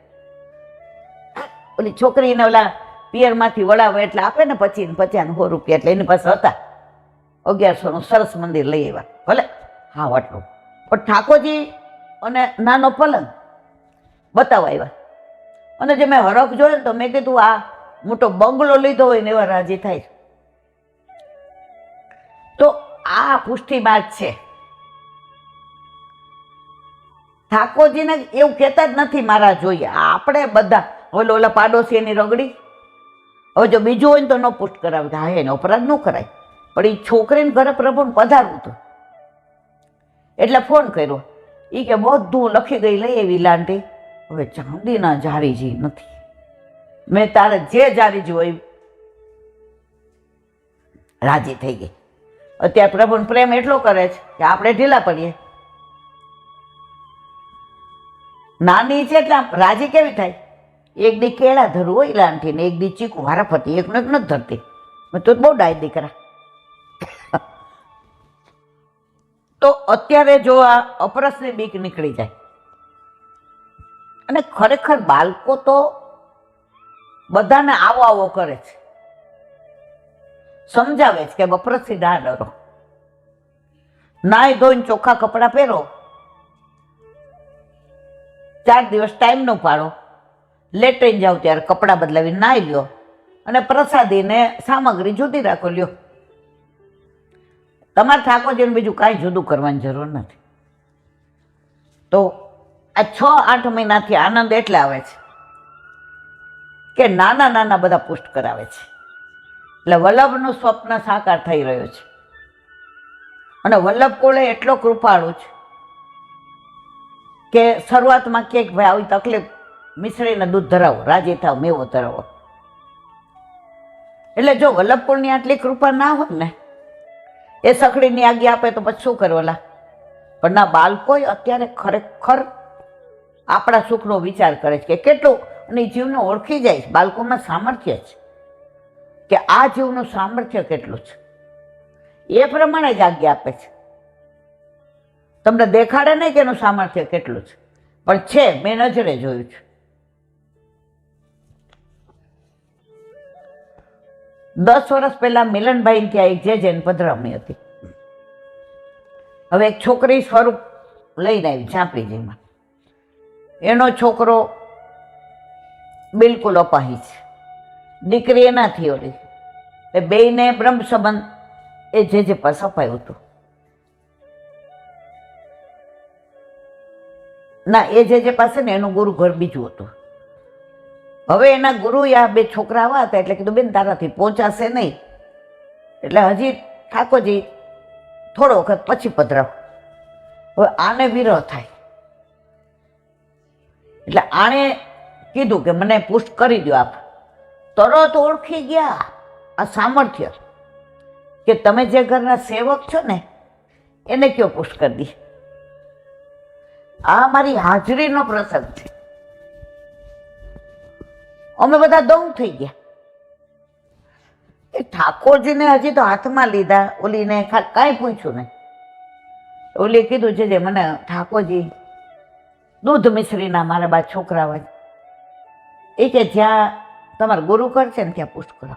ઓલી છોકરીને ઓલા પિયરમાંથી વડાવે એટલે આપે ને 50 રૂપિયા, એટલે એની પાસે હતા 1100નું સરસ મંદિર લઈ આવ્યા. ભલે હા આટલું, પણ ઠાકોરજી અને નાનો પલંગ બતાવવા આવ્યા. અને જે મેં હરખ જોયો ને તો મેં કીધું આ મોટો બંગલો લીધો હોય ને એવા રાજી થાય. તો આ પુષ્ટિ માર્ગ છે. ઠાકોરજીને એવું કહેતા જ નથી મારા જોઈએ. આપણે બધા ઓલા પાડોશી એની રગડી, હવે જો બીજું હોય ને તો ન પુષ્ટ કરાવે, હા એને અપરાધ ન કરાય. પણ એ છોકરીને ઘરે પ્રભુને પધારવું હતું એટલે ફોન કર્યો. એ કે બધું લખી ગઈ લઈ એવી લાંટી, હવે ચાંદીના જારીજી નથી. મેં તારે જે જારીજી હોય રાજી થઈ ગઈ. અત્યારે પ્રભુને પ્રેમ એટલો કરે છે કે આપણે ઢીલા પડીએ. નાની છે એટલે રાજી કેવી થાય? એક દી કેળા ધરવું હોય લાંઠી ને એક દી ચીકુ વારાફરતી, એકનો એક નથી ધરતી. મેં તો બહુ ડાય દીકરા. તો અત્યારે જો આ અપરસની બીક નીકળી જાય, અને ખરેખર બાળકો તો બધાને આવો આવો કરે છે, સમજાવે છે કે અપરસથી ના ડરો, નાઈ ધોઈને ચોખ્ખા કપડાં પહેરો, 4 દિવસ ટાઈમ નો પાડો, લેટ્રિન જાઓ ત્યારે કપડાં બદલાવીને નાઈ લ્યો, અને પ્રસાદીને સામગ્રી જુદી રાખો લ્યો. તમારે ઠાકોરજીને બીજું કાંઈ જુદું કરવાની જરૂર નથી. તો આ 6-8 મહિનાથી આનંદ એટલે આવે છે કે નાના નાના બધા પુષ્ટ કરાવે છે. એટલે વલ્લભનું સ્વપ્ન સાકાર થઈ રહ્યો છે. અને વલ્લભ કોળે એટલો કૃપાળુ છે કે શરૂઆતમાં કે ભાઈ આવી તકલીફ, મિશ્રીને દૂધ ધરાવો, રાજી થાવ, મેવો ધરાવો. એટલે જો વલ્લભ કુળની આટલી કૃપા ના હોય ને, એ સખડીની આજ્ઞા આપે તો પછી શું કરવાલા. પણ ના, બાળકો અત્યારે ખરેખર આપણા સુખનો વિચાર કરે છે કે કેટલું, અને જીવને ઓળખી જાય છે. બાળકોમાં સામર્થ્ય છે કે આ જીવનું સામર્થ્ય કેટલું છે, એ પ્રમાણે જ આજ્ઞા આપે છે. તમને દેખાડે નહીં કે એનું સામર્થ્ય કેટલું છે, પણ છે, મેં નજરે જોયું છે. 10 વર્ષ પહેલા મિલનભાઈ ત્યાં એક જેજેન પધરામણી હતી. હવે એક છોકરી સ્વરૂપ લઈને આવી ઝાંપડીજીમાં. એનો છોકરો બિલકુલ અપાહિત છે, દીકરી એનાથી ઓળી. એ બેયને બ્રહ્મ સંબંધ એ જે પાસે અપાયું હતું. ના, એ જે પાસે ને એનું ગુરુ ઘર બીજું હતું. હવે એના ગુરુ આ 2 છોકરા આવ્યા હતા એટલે કીધું બેન તારાથી પહોંચાશે નહીં, એટલે હજી ઠાકોરજી થોડો વખત પછી પધરાવ. હવે આને વિરહ થાય એટલે આણે કીધું કે મને પુષ્ટ કરી દો આપ. તરત ઓળખી ગયા આ સામર્થ્ય કે તમે જે ઘરના સેવક છો ને એને કયો પુષ્ટ કરી દી. આ મારી હાજરીનો પ્રસંગ છે. અમે બધા દંગ થઈ ગયા. એ ઠાકોરજીને હજી તો હાથમાં લીધા, ઓલીને કાંઈ પૂછ્યું નહીં. ઓલીએ કીધું છે જે મને ઠાકોરજી દૂધ મિશ્રીના મારા બા છોકરા હોય એ કે જ્યાં તમારા ગુરુ કરશે ને ત્યાં પુષ્ટ કરો.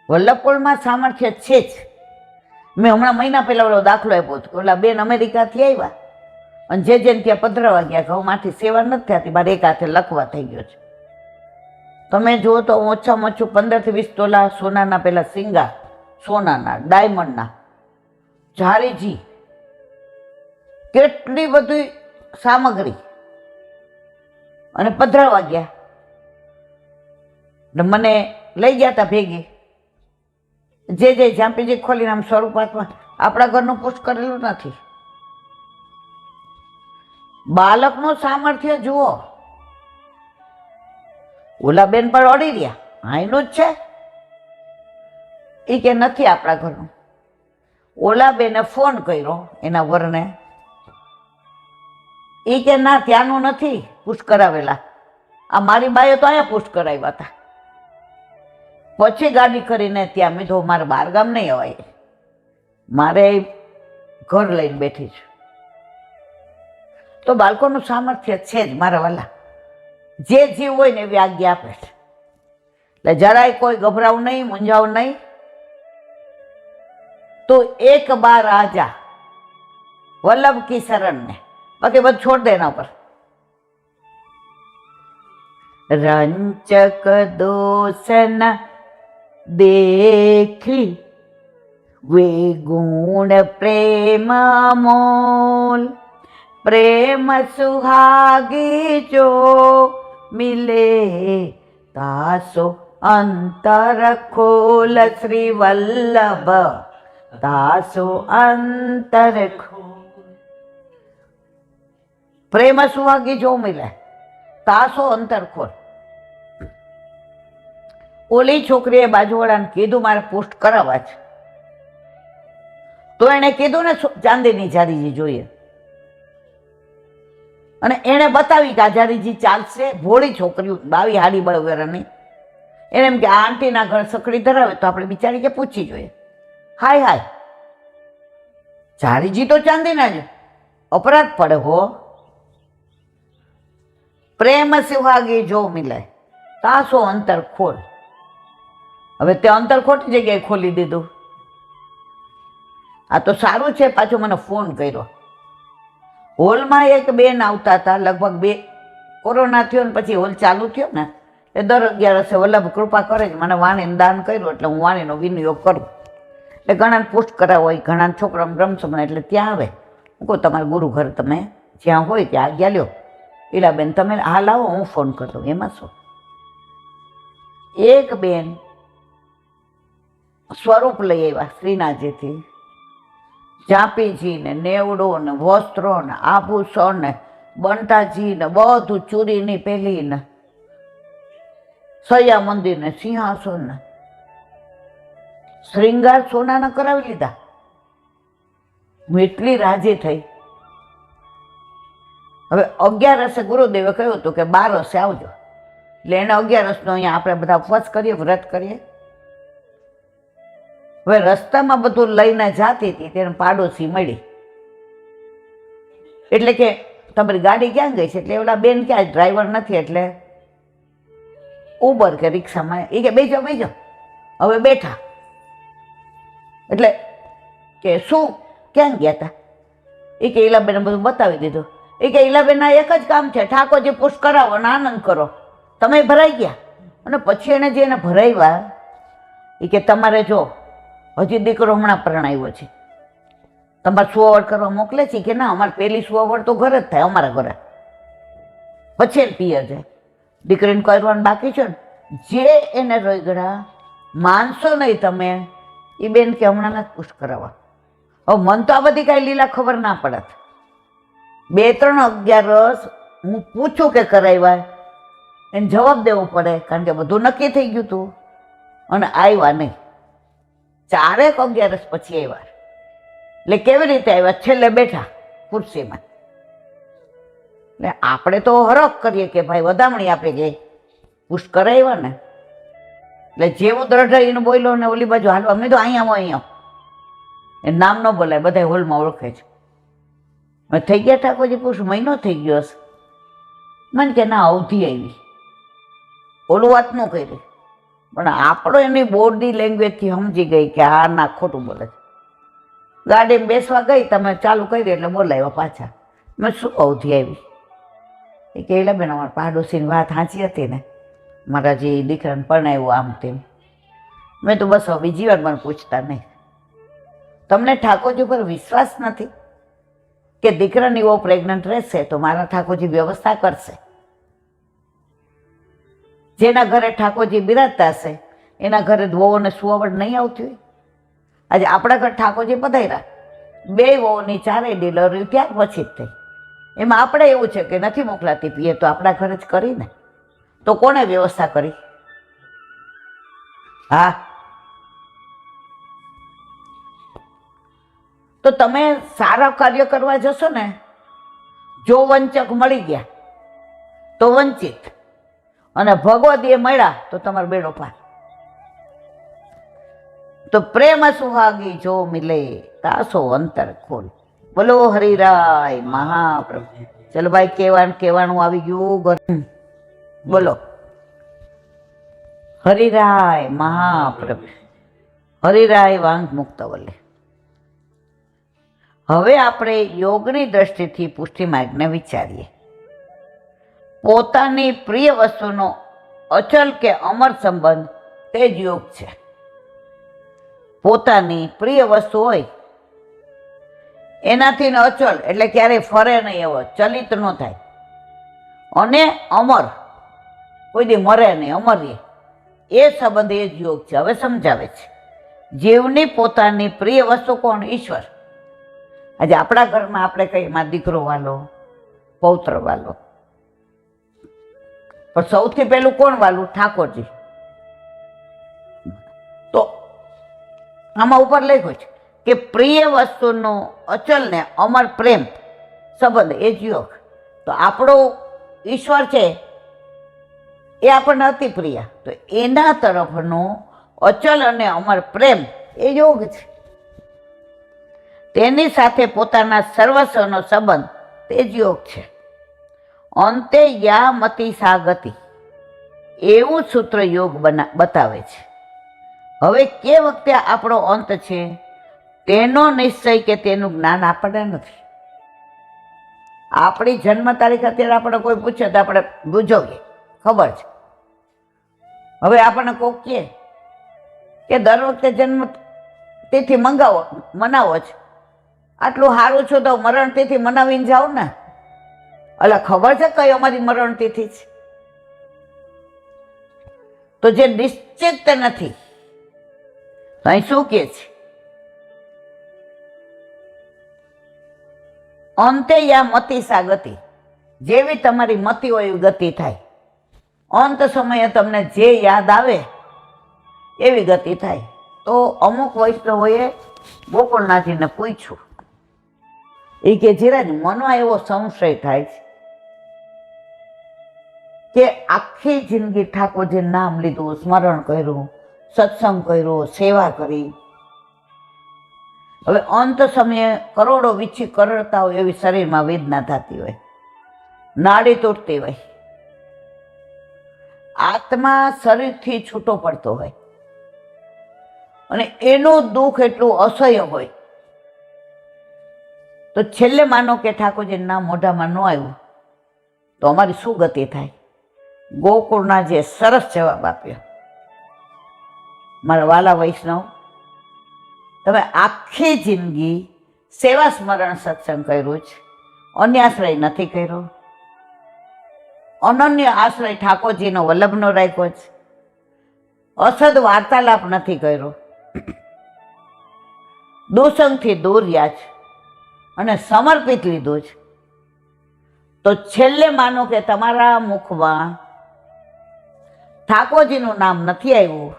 વલ્લભપુરમાં સામર્થ્ય છે જ. મેં હમણાં મહિના પહેલા ઓલો દાખલો આપ્યો હતો. ઓલા બેન અમેરિકાથી આવ્યા અને જે જેને ત્યાં પધરાવા ગયા કે માથી સેવા નથી થતી, મારે એક હાથે લખવા થઈ ગયો છે. તમે જુઓ તો ઓછામાં ઓછું 15 થી 20 તોલા સોનાના પેલા સિંગા, સોનાના ડાયમંડના ઝારીજી, કેટલી બધી સામગ્રી અને પધરાવા ગયા. મને લઈ ગયા હતા ભેગી. જે ઝાંપીજી ખોલીને આમ સ્વરૂપાત્મા આપણા ઘરનું પુષ્ટ કરેલું નથી. બાળકનું સામર્થ્ય જુઓ. ઓલા બેન પર અડી રહ્યા, અહીંનું જ છે એ કે નથી આપણા ઘરનું. ઓલા બેને ફોન કર્યો એના વરને, એ કે ના ત્યાંનું નથી પુષ્ટ કરાવેલા, આ મારી બાએ તો અહીંયા પુષ્ટ કરાવ્યા હતા. પછી ગાડી કરીને ત્યાં મેં તો મારે બહારગામ નહીં અવાય, મારે ઘર લઈને બેઠી છું. તો બાળકોનું સામર્થ્ય છે જ મારા વાલા. જે જીવ હોય ને એવી આજ્ઞા આપે છે. એટલે જરાય કોઈ ગભરાવું નહીં, મૂંઝાવું નહીં. તો એક બાર રાજા વલ્લભ કી શરણ ને, બાકી બધું છોડ દે એના પર. રંચક દોષન દેખી વે ગુણ પ્રેમ મોલ, પ્રેમ સુહાગી જો મિલે તાસો અંતર ખોલ. શ્રી વલ્લભ તાસો અંતર ખોલ. પ્રેમ સુહાગી જો મિલે તાસો અંતર ખોલ. ઓલી છોકરીએ બાજુવાળાને કીધું મારે પુષ્ટ કરાવવા છે. તો એને કીધું ને ચાંદીની ઝારીજી જોઈએ, અને એને બતાવી કે આ ઝારીજી ચાલશે. ભોળી છોકરીઓ 22 હાડી બળવેરાની. એને એમ કે આ આંટીના ઘર સકડી ધરાવે તો આપણે બિચારી કે પૂછી જોઈએ. હાય હાય, ઝારીજી તો ચાંદીના જ, અપરાધ પડે હો. પ્રેમ સુહાગી જો મિલે તાસો અંતર ખોલ. હવે તે અંતર ખોટી જગ્યાએ ખોલી દીધું. આ તો સારું છે, પાછો મને ફોન કર્યો. હોલમાં એક બેન આવતા હતા, લગભગ કોરોના થયો ને પછી હોલ ચાલુ થયો ને એ દર 11 વલ્લભ કૃપા કરે છે, મને વાણીને દાન કર્યું એટલે હું વાણીનો વિનિયોગ કરું. એટલે ઘણાને પુષ્ટ કરાવો હોય, ઘણા છોકરા બ્રહ્મસમા એટલે ત્યાં આવે. હું કહું તમારું ગુરુ ઘર તમે જ્યાં હોય ત્યાં આજ્ઞા લ્યો. એલા બેન તમે હાલ આવો, હું ફોન કરતો. એમાં શું, એક બેન સ્વરૂપ લઈ આવ્યા શ્રીનાથજીથી. ઝાંપીજી ને નેવડો ને વસ્ત્રો ને આભૂષણ ને બંટાજી ને બધું, ચૂરીની પેલી ને સૈયા મંદિર ને સિંહાસન ને શ્રીંગાર સોનાના કરાવી લીધા. હું એટલી રાજી થઈ. હવે 11 ગુરુદેવે કહ્યું હતું કે 12 આવજો. એટલે એને 11 અહીંયા આપણે બધા ઉપવાસ કરીએ, વ્રત કરીએ. હવે રસ્તામાં બધું લઈને જાતી હતી, તેને પાડોશી મળી. એટલે કે તમારી ગાડી ક્યાં ગઈ છે? એટલે ઓલા બેન ક્યાં ડ્રાઈવર નથી, એટલે ઉબર કે રિક્ષામાં. એ કે બેજો બેજો. હવે બેઠા. એટલે કે શું ક્યાં ગયા હતા? એ કે ઈલાબેને બધું બતાવી દીધું. એ કે ઈલાબેનના એક જ કામ છે, ઠાકોરજી પુષ્ટ કરાવો અને આનંદ કરો. તમે ભરાઈ ગયા. અને પછી એને જે એને ભરાવ્યા એ કે તમારે જો હજી દીકરો હમણાં પરણાવ્યો છે, તમારે સુવાવડ કરવા મોકલે છે કે ના? અમારે પહેલી સુવાવડ તો ઘરે જ થાય, અમારા ઘરે, પછી એને પિયર જાય. દીકરીને કરવાનું બાકી છે ને, જે એને રોઈગડા માનશો નહીં તમે. એ બેન કે હમણાં નથી પુષ્ટ કરાવવા. હવે મન તો આ બધી કાંઈ લીલા ખબર ના પડત. 2-3 11 હું પૂછું કે કરાવ્યા, એને જવાબ દેવો પડે, કારણ કે બધું નક્કી થઈ ગયું હતું અને આવ્યા નહીં. 4 11 પછી આવ્યા. એટલે કેવી રીતે આવ્યા? છેલ્લે બેઠા ખુરશીમાં. એટલે આપણે તો હરખ કરીએ કે ભાઈ વધામણી આપે કે પુષ્ટ કરાવ્યા ને. એટલે જેવું દ્રઢ બોલ્યો ને ઓલી બાજુ હાલવા મેં તો અહીંયા એ નામ ન બોલાય, બધા હોલમાં ઓળખે છે. મેં થઈ ગયા ઠાકોરજી પુષ્ટ, મહિનો થઈ ગયો હશે. મને કે ના અવધિ આવી, ઓલું વાત ન કરી, પણ આપણો એની બોડી લેંગ્વેજથી સમજી ગઈ કે આ ના ખોટું બોલે છે. ગાડીમાં બેસવા ગઈ, તમે ચાલુ કરી એટલે બોલાવ્યા પાછા. મેં શું અવધિ આવી? એ કે એલા બેન અમારા પાડોશીની વાત સાચી હતી ને, મારા જે દીકરાને પરણાવ્યું આમ તેમ. મેં તો બસ હવે બીજી વાર મને પૂછતા નહીં. તમને ઠાકોરજી ઉપર વિશ્વાસ નથી કે દીકરાની એવો પ્રેગ્નન્ટ રહેશે તો મારા ઠાકોરજી વ્યવસ્થા કરશે? જેના ઘરે ઠાકોરજી બિરાજતા હશે એના ઘરે વહુઓને સુવાવડ નહીં આવતી હોય? આજે આપણા ઘર ઠાકોરજી પધાર્યા, 2 વહુની 4 ડિલિવરી ત્યાર પછી જ થઈ. એમાં આપણે એવું છે કે નથી મોકલાતી પીએ તો આપણા ઘરે જ કરીને, તો કોને વ્યવસ્થા કરી? હા, તો તમે સારા કાર્ય કરવા જશો ને, જો વંચક મળી ગયા તો વંચિત, અને ભગવદીએ મળ્યા તો તમારો બેડો પાર. તો પ્રેમ સુહાગી જો મિલે તાસો અંતર ખોલ. બોલો હરિરાય મહાપ્રભુ. ચલો ભાઈ, કહેવાનું આવી ગયું. બોલો હરિરાય મહાપ્રભુ. હરિરાય વાંગ મુક્ત વલે. હવે આપણે યોગની દ્રષ્ટિથી પુષ્ટિ માર્ગને વિચારીએ. પોતાની પ્રિય વસ્તુનો અચલ કે અમર સંબંધ તે જ યોગ છે. પોતાની પ્રિય વસ્તુ હોય એનાથી અચલ એટલે ક્યારેય ફરે નહીં, એવો ચલિત ન થાય, અને અમર કોઈ દી મરે નહીં, અમર એ સંબંધ એ જ યોગ છે. હવે સમજાવે છે. જીવની પોતાની પ્રિય વસ્તુ કોણ? ઈશ્વર. આજે આપણા ઘરમાં આપણે કહીએ મારો દીકરો વાલો, પૌત્ર વાલો, પણ સૌથી પહેલું કોણ વાલું? ઠાકોરજી. તો આમાં ઉપર લખ્યું છે કે પ્રિય વસ્તુનો અચલ ને અમર પ્રેમ સંબંધ એ જ યોગ. તો આપણો ઈશ્વર છે એ આપણને અતિ પ્રિય, તો એના તરફનો અચલ અને અમર પ્રેમ એ યોગ છે. તેની સાથે પોતાના સર્વસ્વનો સંબંધ તે જ યોગ છે. અંતે યા મતિ સા ગતિ, એવું સૂત્ર યોગ બતાવે છે. હવે કે વખતે આપણો અંત છે તેનો નિશ્ચય કે તેનું જ્ઞાન આપણને નથી. આપણી જન્મ તારીખ અત્યારે આપણે કોઈ પૂછે તો આપણે બુજવીએ, ખબર છે. હવે આપણને કોક કહે કે દર વખતે જન્મ તિથિ મનાવો છે, આટલું સારું છું તો મરણ તિથિ મનાવીને જાઓ ને. એટલે ખબર છે કઈ અમારી મરણ તિથિ છે? તો જે નિશ્ચિત નથી, તો અહીં શું કે છે? અંતે યા મતિ સા ગતિ, જેવી તમારી મતિ હોય એવી ગતિ થાય. અંત સમયે તમને જે યાદ આવે એવી ગતિ થાય. તો અમુક વૈષ્ણવોએ ગોકુળનાથજીને પૂછ્યું, એ કે જીરાજ મનમાં એવો સંશય થાય છે કે આખી જિંદગી ઠાકોરજીનું નામ લીધું, સ્મરણ કર્યું, સત્સંગ કર્યો, સેવા કરી, હવે અંત સમયે કરોડો વીછી કરડતા હોય એવી શરીરમાં વેદના થતી હોય, નાડી તૂટતી હોય, આત્મા શરીરથી છૂટો પડતો હોય અને એનું દુઃખ એટલું અસહ્ય હોય, તો છેલ્લે માનો કે ઠાકોરજીનું નામ મોઢામાં ન આવ્યું તો અમારી શું ગતિ થાય? ગોકુળના જે સરસ જવાબ આપ્યો, મારા વાલા વૈષ્ણવ, તમે આખી જિંદગી સેવા સ્મરણ સત્સંગ કર્યું છે, અન્ય આશ્રય નથી કર્યો, અનન્ય આશ્રય ઠાકોરજીનો વલ્લભનો રાખ્યો છે, અસદ વાર્તાલાપ નથી કર્યો, દુસંગથી દૂર રહ્યા છે અને સમર્પિત લીધું છે, તો છેલ્લે માનો કે તમારા મુખમાં ઠાકોરજીનું નામ નથી આવ્યું,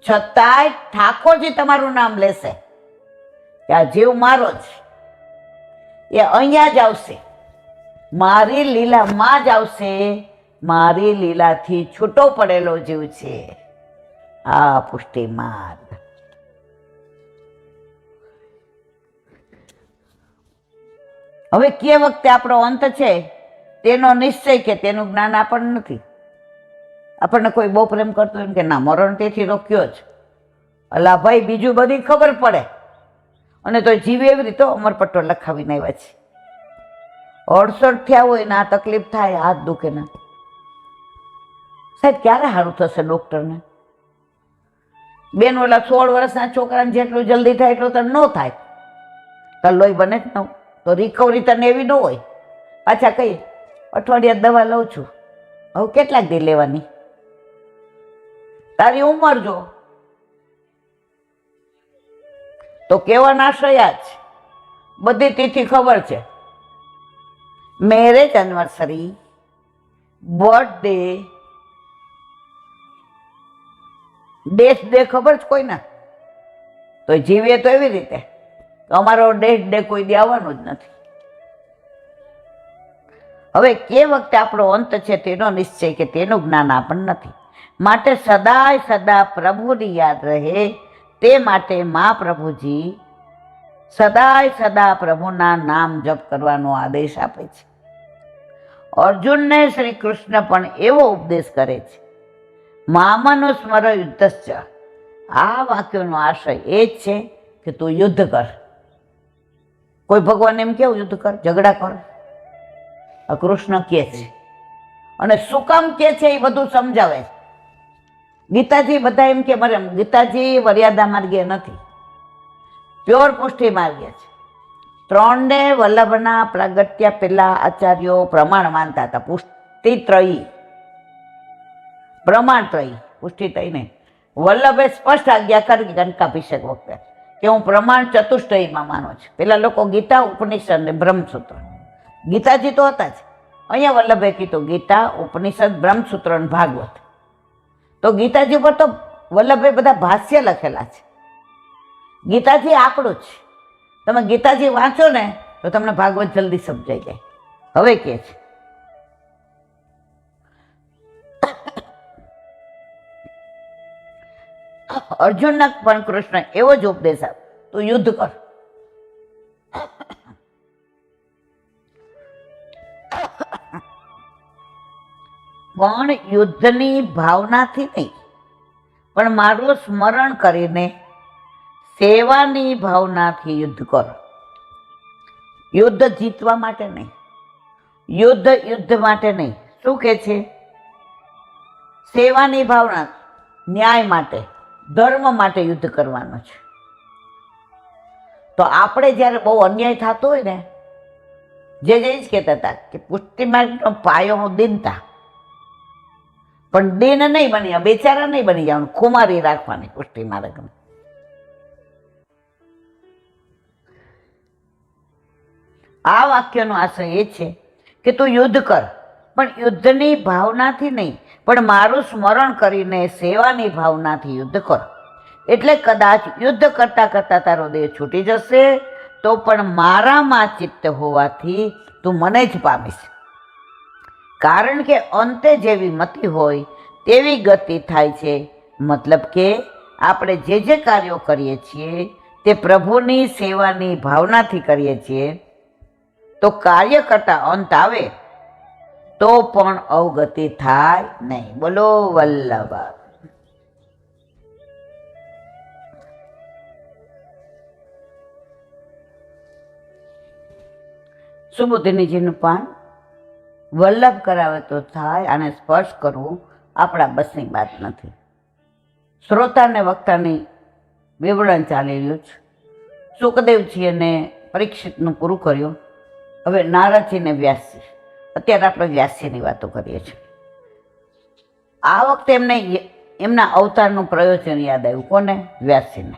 છતાંય ઠાકોરજી તમારું નામ લેશે કે આ જીવ મારો જ, એ અહીંયા જ આવશે, મારી લીલામાં જ આવશે, મારી લીલાથી છૂટો પડેલો જીવ છે આ પુષ્ટિ માર્ગ. હવે કે વખતે આપણો અંત છે તેનો નિશ્ચય કે તેનું જ્ઞાન આપણને નથી. આપણને કોઈ બહુ પ્રેમ કરતું એમ કે ના મરણ તેથી રોક્યો જ, અલા ભાઈ બીજું બધી ખબર પડે, અને તો જીવે એવી રીતે અમરપટ્ટો લખાવીને આવ્યા છે. 68 થયા હોય ને આ તકલીફ થાય, હાથ દુખે ને, સાહેબ ક્યારે સારું થશે ડોક્ટરને? બેન ઓલા 16 વર્ષના છોકરાને જેટલું જલ્દી થાય એટલું તને ન થાય, તો લોહી બને જ ન, તો રિકવરી તને એવી ન હોય. પાછા કહીએ અઠવાડિયા દવા લઉં છું, હવે કેટલાક દી લેવાની? તારી ઉંમર જો, તો કેવાના આશયા જ બધી તિથિ ખબર છે, marriage anniversary, birthday, death day ખબર છે કોઈને? તો જીવીએ તો એવી રીતે, અમારો ડેથ ડે કોઈ દી આવવાનું જ નથી. હવે કે વખતે આપણો અંત છે તેનો નિશ્ચય કે તેનું જ્ઞાન આપણને નથી, માટે સદાય સદા પ્રભુની યાદ રહે તે માટે મહાપ્રભુજી સદાય સદા પ્રભુના નામ જપ કરવાનો આદેશ આપે છે. અર્જુનને શ્રી કૃષ્ણ પણ એવો ઉપદેશ કરે છે, મામનો સ્મર યુદ્ધશ્ચ. આ વાક્યનો આશય એ જ છે કે તું યુદ્ધ કર. કોઈ ભગવાન એમ કેવું યુદ્ધ કર, ઝઘડા કર? આ કૃષ્ણ કે છે, અને શું કામ કે છે એ બધું સમજાવે છે. ગીતાજી બધા એમ કે મરે, ગીતાજી મર્યાદા માર્ગે નથી, પ્યોર પુષ્ટિ માર્ગે છે. 3 ને વલ્લભના પ્રાગટ્ય પહેલા આચાર્યો પ્રમાણ માનતા હતા, પુષ્ટિ ત્રયી, પ્રમાણ ત્રયી, પુષ્ટિ ત્રયી નહીં. વલ્લભે સ્પષ્ટ આજ્ઞા કરી કનકાભિષેક વખતે કે હું પ્રમાણ ચતુષ્ટયમાં માનું છું. પેલા લોકો ગીતા, ઉપનિષદ ને બ્રહ્મસૂત્ર, ગીતાજી તો હતા જ, અહીંયા વલ્લભે કીધું ગીતા, ઉપનિષદ, બ્રહ્મસૂત્ર અને ભાગવત. તો ગીતાજી ઉપર તો વલ્લભે બધા ભાષ્ય લખેલા છે. ગીતાજી આપણું જ, તમે ગીતાજી વાંચો ને તો તમને ભાગવત જલ્દી સમજાઈ જાય. હવે કે છે અર્જુનના પણ કૃષ્ણ એવો જ ઉપદેશ આપ, તું યુદ્ધ કર. પણ યુદ્ધની ભાવનાથી નહીં, પણ મારું સ્મરણ કરીને સેવાની ભાવનાથી યુદ્ધ કરો. યુદ્ધ જીતવા માટે નહીં, યુદ્ધ માટે નહીં. શું કે છે? સેવાની ભાવના, ન્યાય માટે, ધર્મ માટે યુદ્ધ કરવાનું છે. તો આપણે જ્યારે બહુ અન્યાય થતો હોય ને, જે જ કહેતા હતા કે પુષ્ટિ માર્ગનો પાયો દીનતા, પણ દીન નહીં બની, બેચારા નહીં બની જવાનું, ખુમારી રાખવાની પુષ્ટિ માર્ગને. આ વાક્યનો આશય એ છે કે તું યુદ્ધ કર, પણ યુદ્ધની ભાવનાથી નહીં, પણ મારું સ્મરણ કરીને સેવાની ભાવનાથી યુદ્ધ કર. એટલે કદાચ યુદ્ધ કરતા કરતા તારો દેહ છૂટી જશે તો પણ મારામાં ચિત્ત હોવાથી તું મને જ પામીશ. કારણ કે અંતે જેવી મતિ હોય તેવી ગતિ થાય છે. મતલબ કે આપણે જે કાર્યો કરીએ છીએ તે પ્રભુની સેવાની ભાવનાથી કરીએ છીએ, તો કાર્ય કરતા અંત આવે તો પણ અવગતિ થાય નહીં. બોલો વલ્લભ. સુબુદ્ધિનીજીનું પાન વલ્લભ કરાવે તો થાય, આને સ્પર્શ કરવું આપણા બસની વાત નથી. શ્રોતાને વક્તાની વિવરણ ચાલી રહ્યું છે. સુખદેવજી અને પરીક્ષિતનું પૂરું કર્યું. હવે નારદજીને વ્યાસજી. અત્યારે આપણે વ્યાસજીની વાતો કરીએ છીએ. આ વખતે એમને એમના અવતારનું પ્રયોજન યાદ આવ્યું. કોને? વ્યાસજીને.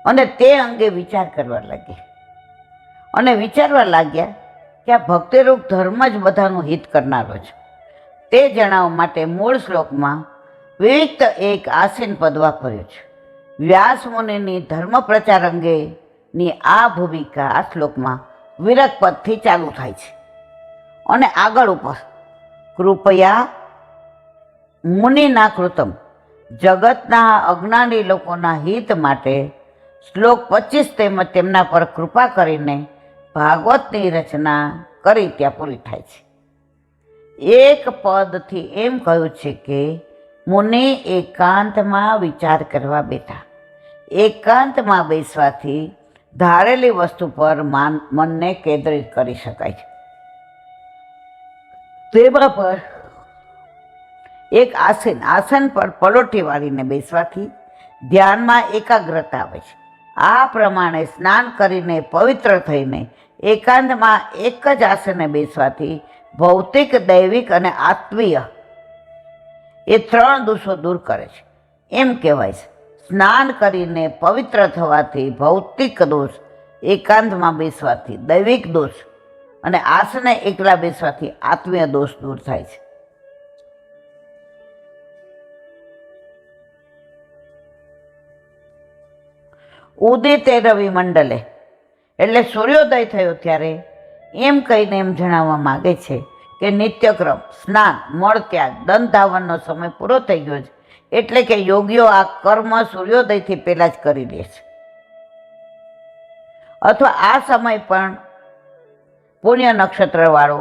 અને તે અંગે વિચાર કરવા લાગ્યા. અને વિચારવા લાગ્યા કે આ ભક્તિરૂપ ધર્મ જ બધાનું હિત કરનારો છે. તે જણાવવા માટે મૂળ શ્લોકમાં વિવિધ એક આસીન પદ વાપર્યું છે. વ્યાસ મુનિની ધર્મ પ્રચાર અંગેની આ ભૂમિકા આ શ્લોકમાં વિરક પદથી ચાલુ થાય છે અને આગળ ઉપર કૃપયા મુનિના કૃતમ જગતના અજ્ઞાની લોકોના હિત માટે શ્લોક 25 તેમજ તેમના પર કૃપા કરીને ભાગવતની રચના કરી ત્યાં પૂરી થાય છે. એક પદથી એમ કહ્યું છે કે મુનિ એકાંતમાં વિચાર કરવા બેઠા. એકાંતમાં બેસવાથી ધારેલી વસ્તુ પર મનને કેન્દ્રિત કરી શકાય છે. તેમાં પર એક આસન પર પલોઠી વાળીને બેસવાથી ધ્યાનમાં એકાગ્રતા આવે છે. આ પ્રમાણે સ્નાન કરીને પવિત્ર થઈને એકાંતમાં એક જ આસને બેસવાથી ભૌતિક, દૈવિક અને આત્મીય એ 3 દોષો દૂર કરે છે. એમ કહેવાય છે સ્નાન કરીને પવિત્ર થવાથી ભૌતિક દોષ, એકાંતમાં બેસવાથી દૈવિક દોષ અને આસને એકલા બેસવાથી આત્મીય દોષ દૂર થાય છે. ઉદિતે રવિ મંડલે એટલે સૂર્યોદય થયો ત્યારે એમ કહીને એમ જણાવવા માગે છે કે નિત્યક્રમ, સ્નાન, મળત્યાગ, દંતાવનનો સમય પૂરો થઈ ગયો છે. એટલે કે યોગીઓ આ કર્મ સૂર્યોદયથી પહેલા જ કરી દે છે, અથવા આ સમય પણ પુણ્ય નક્ષત્રવાળો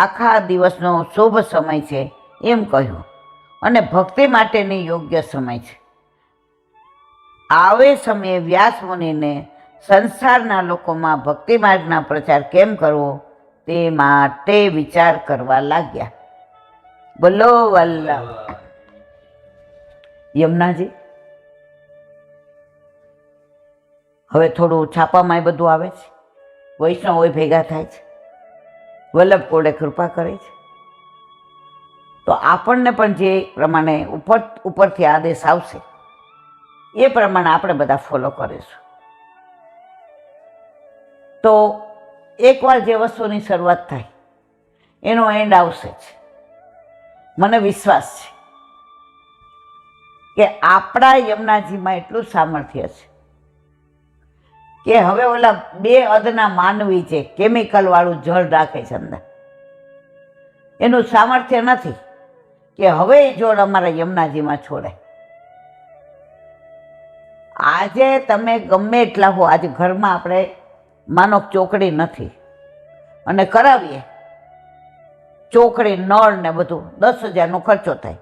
આખા દિવસનો શુભ સમય છે એમ કહ્યું અને ભક્તિ માટેની યોગ્ય સમય છે. આવે સમયે વ્યાસ મુનિને સંસારના લોકોમાં ભક્તિ માર્ગના પ્રચાર કેમ કરવો તે માટે વિચાર કરવા લાગ્યા. બોલો વલ્લભ. યમુનાજી હવે થોડું છાપામાં બધું આવે છે, વૈષ્ણવો ભેગા થાય છે, વલ્લભ કોડે કૃપા કરે છે, તો આપણને પણ જે પ્રમાણે ઉપરથી આદેશ આવશે એ પ્રમાણે આપણે બધા ફોલો કરીશું. તો એકવાર જે વસ્તુની શરૂઆત થાય એનો એન્ડ આવશે જ. મને વિશ્વાસ છે કે આપણા યમુનાજીમાં એટલું સામર્થ્ય છે કે હવે ઓલા 2 અદના માનવી છે કેમિકલ વાળું જળ રાખે છે અંદર, એનું સામર્થ્ય નથી કે હવે એ જોડ અમારા યમુનાજીમાં છોડે. આજે તમે ગમે એટલા હો, આજે ઘરમાં આપણે માનો ચોકડી નથી અને કરાવીએ ચોકડી, નળ ને બધું 10,000નો ખર્ચો થાય,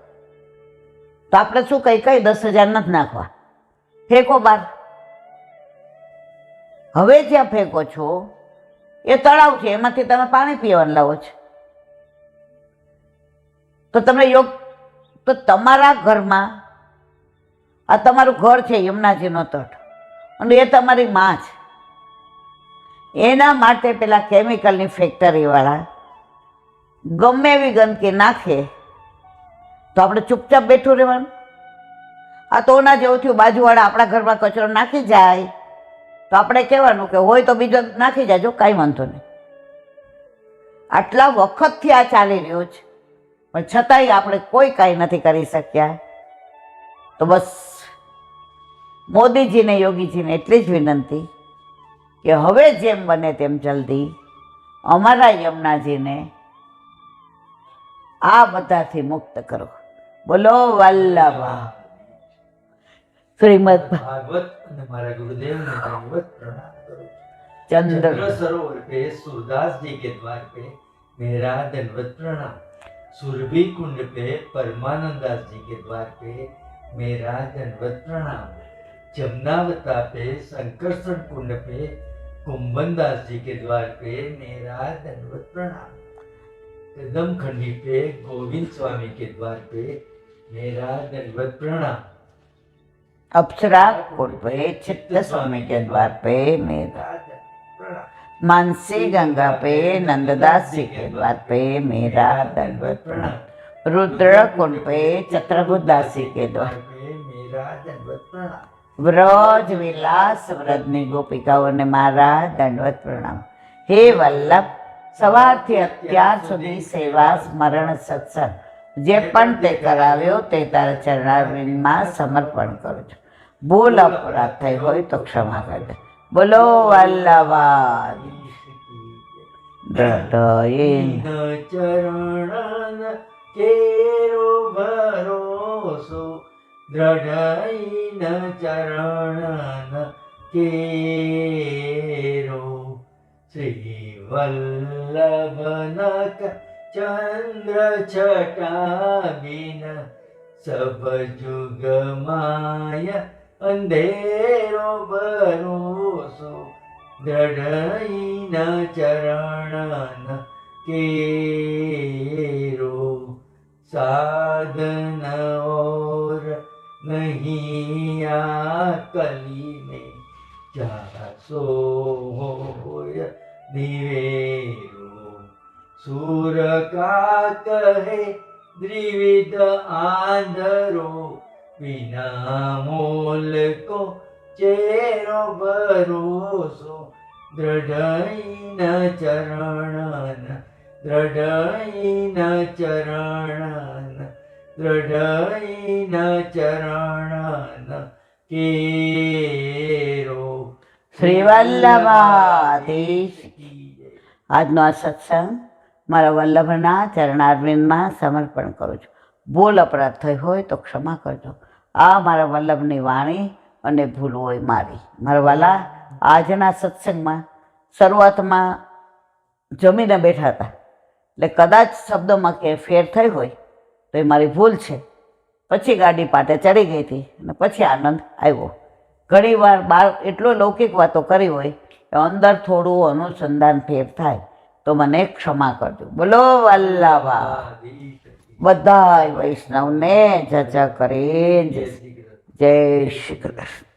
તો આપણે શું કઈ 10,000 નથી નાખવા, ફેંકો બહાર. હવે જ્યાં ફેંકો છો એ તળાવ છે, એમાંથી તમે પાણી પીવાનું લાવો છો, તો તમે તો તમારા ઘરમાં આ તમારું ઘર છે યમુનાજીનો તટ અને એ તમારી માં છે. એના માટે પેલા કેમિકલની ફેક્ટરીવાળા ગમે એવી ગંદકી નાખે તો આપણે ચૂપચાપ બેઠું રહેવાનું? આ તો ના જેવું થયું, બાજુવાળા આપણા ઘરમાં કચરો નાખી જાય તો આપણે કહેવાનું કે હોય તો બીજો નાખી જાજો, કાંઈ વાંધો નહીં. આટલા વખતથી આ ચાલી રહ્યું છે પણ છતાંય આપણે કોઈ કાંઈ નથી કરી શક્યા. તો બસ મોદીજીને, યોગીજીને એટલી જ વિનંતી કે હવે જેમ બને તેમ જલ્દી અમારા યમુનાજીને આ બધાથી મુક્ત કરો. બોલો વલ્લભ. શ્રીમદ ભાગવત અને મારા गुरुदेव ने दंडवत प्रणाम करो. चंद्र सरोवर पे सूरदास जी के द्वार पे मेरा दंडवत प्रणाम. सुरभि कुंड पे परमानंदास जी के द्वार पे मेरा दंडवत प्रणाम. जमुनावता पे संकर्षण कुंड पे कुंभनदास जी के द्वार पे मेरा दंडवत प्रणाम. कदम खंडी पे गोविंद स्वामी के द्वार पे मेरा दंडवत प्रणाम. अप्सरा कुंड पे चित्त स्वामी के द्वार पे मेरा, मानसी गंगा पे नंददास जी के द्वार पे मेरा दंडवत प्रणाम. रुद्र कुंड पे चित्रगुप्तदास जी के द्वार पे मेरा दंडवत प्रणाम. व्रज विलास व्रजनी गोपिकाओं ने मारा दंडवत प्रणाम. हे वल्लभ, સવારથી અત્યાર સુધી સેવા સ્મરણ સત્સંગ જે પણ તે કરાવ્યો તે તારા ચરણારવિંદમાં સમર્પણ કરું છું. ભૂલ અપરાધ થઈ હોય તો ક્ષમા કરજો. બોલો વલ્લભા ચરણ કેરો ભરોસો દ્રઢઈન ચરણ કેરો શ્રી વલ્લભનક ચંદ્ર છટાબીન સબ જુગ માય અંધેરો ભરોસો દ્રઢઈન ચરણ કેરો સાધન ઓર નહીં આ કલી में જાસો હોય દિવેરો સુર કા કહે દ્વિવિધ આંધરો વિના મોલ કો ચેરો ભરોસો દ્રઢઈન ચરણ દ્રઢઈન ચરણ દ્રઢઈન ચરણ કેરો. શ્રી વલ્લભાધીશ. આજનો આ સત્સંગ મારા વલ્લભના ચરણારવિંદમાં સમર્પણ કરું છું. ભૂલ અપરાધ થઈ હોય તો ક્ષમા કરજો. આ મારા વલ્લભની વાણી અને ભૂલ હોય મારી. મારા વાલા, આજના સત્સંગમાં શરૂઆતમાં જમીને બેઠા હતા એટલે કદાચ શબ્દોમાં કે ફેર થઈ હોય તો એ મારી ભૂલ છે. પછી ગાડી પાટે ચડી ગઈ હતી અને પછી આનંદ આવ્યો. ઘણી વાર બહાર એટલો લૌકિક વાતો કરી હોય કે અંદર થોડું અનુસંધાન ફેર થાય તો મને ક્ષમા કરજો. બોલો વલ્લભા. બધા વૈષ્ણવને જજા કરીને જય શ્રી કૃષ્ણ.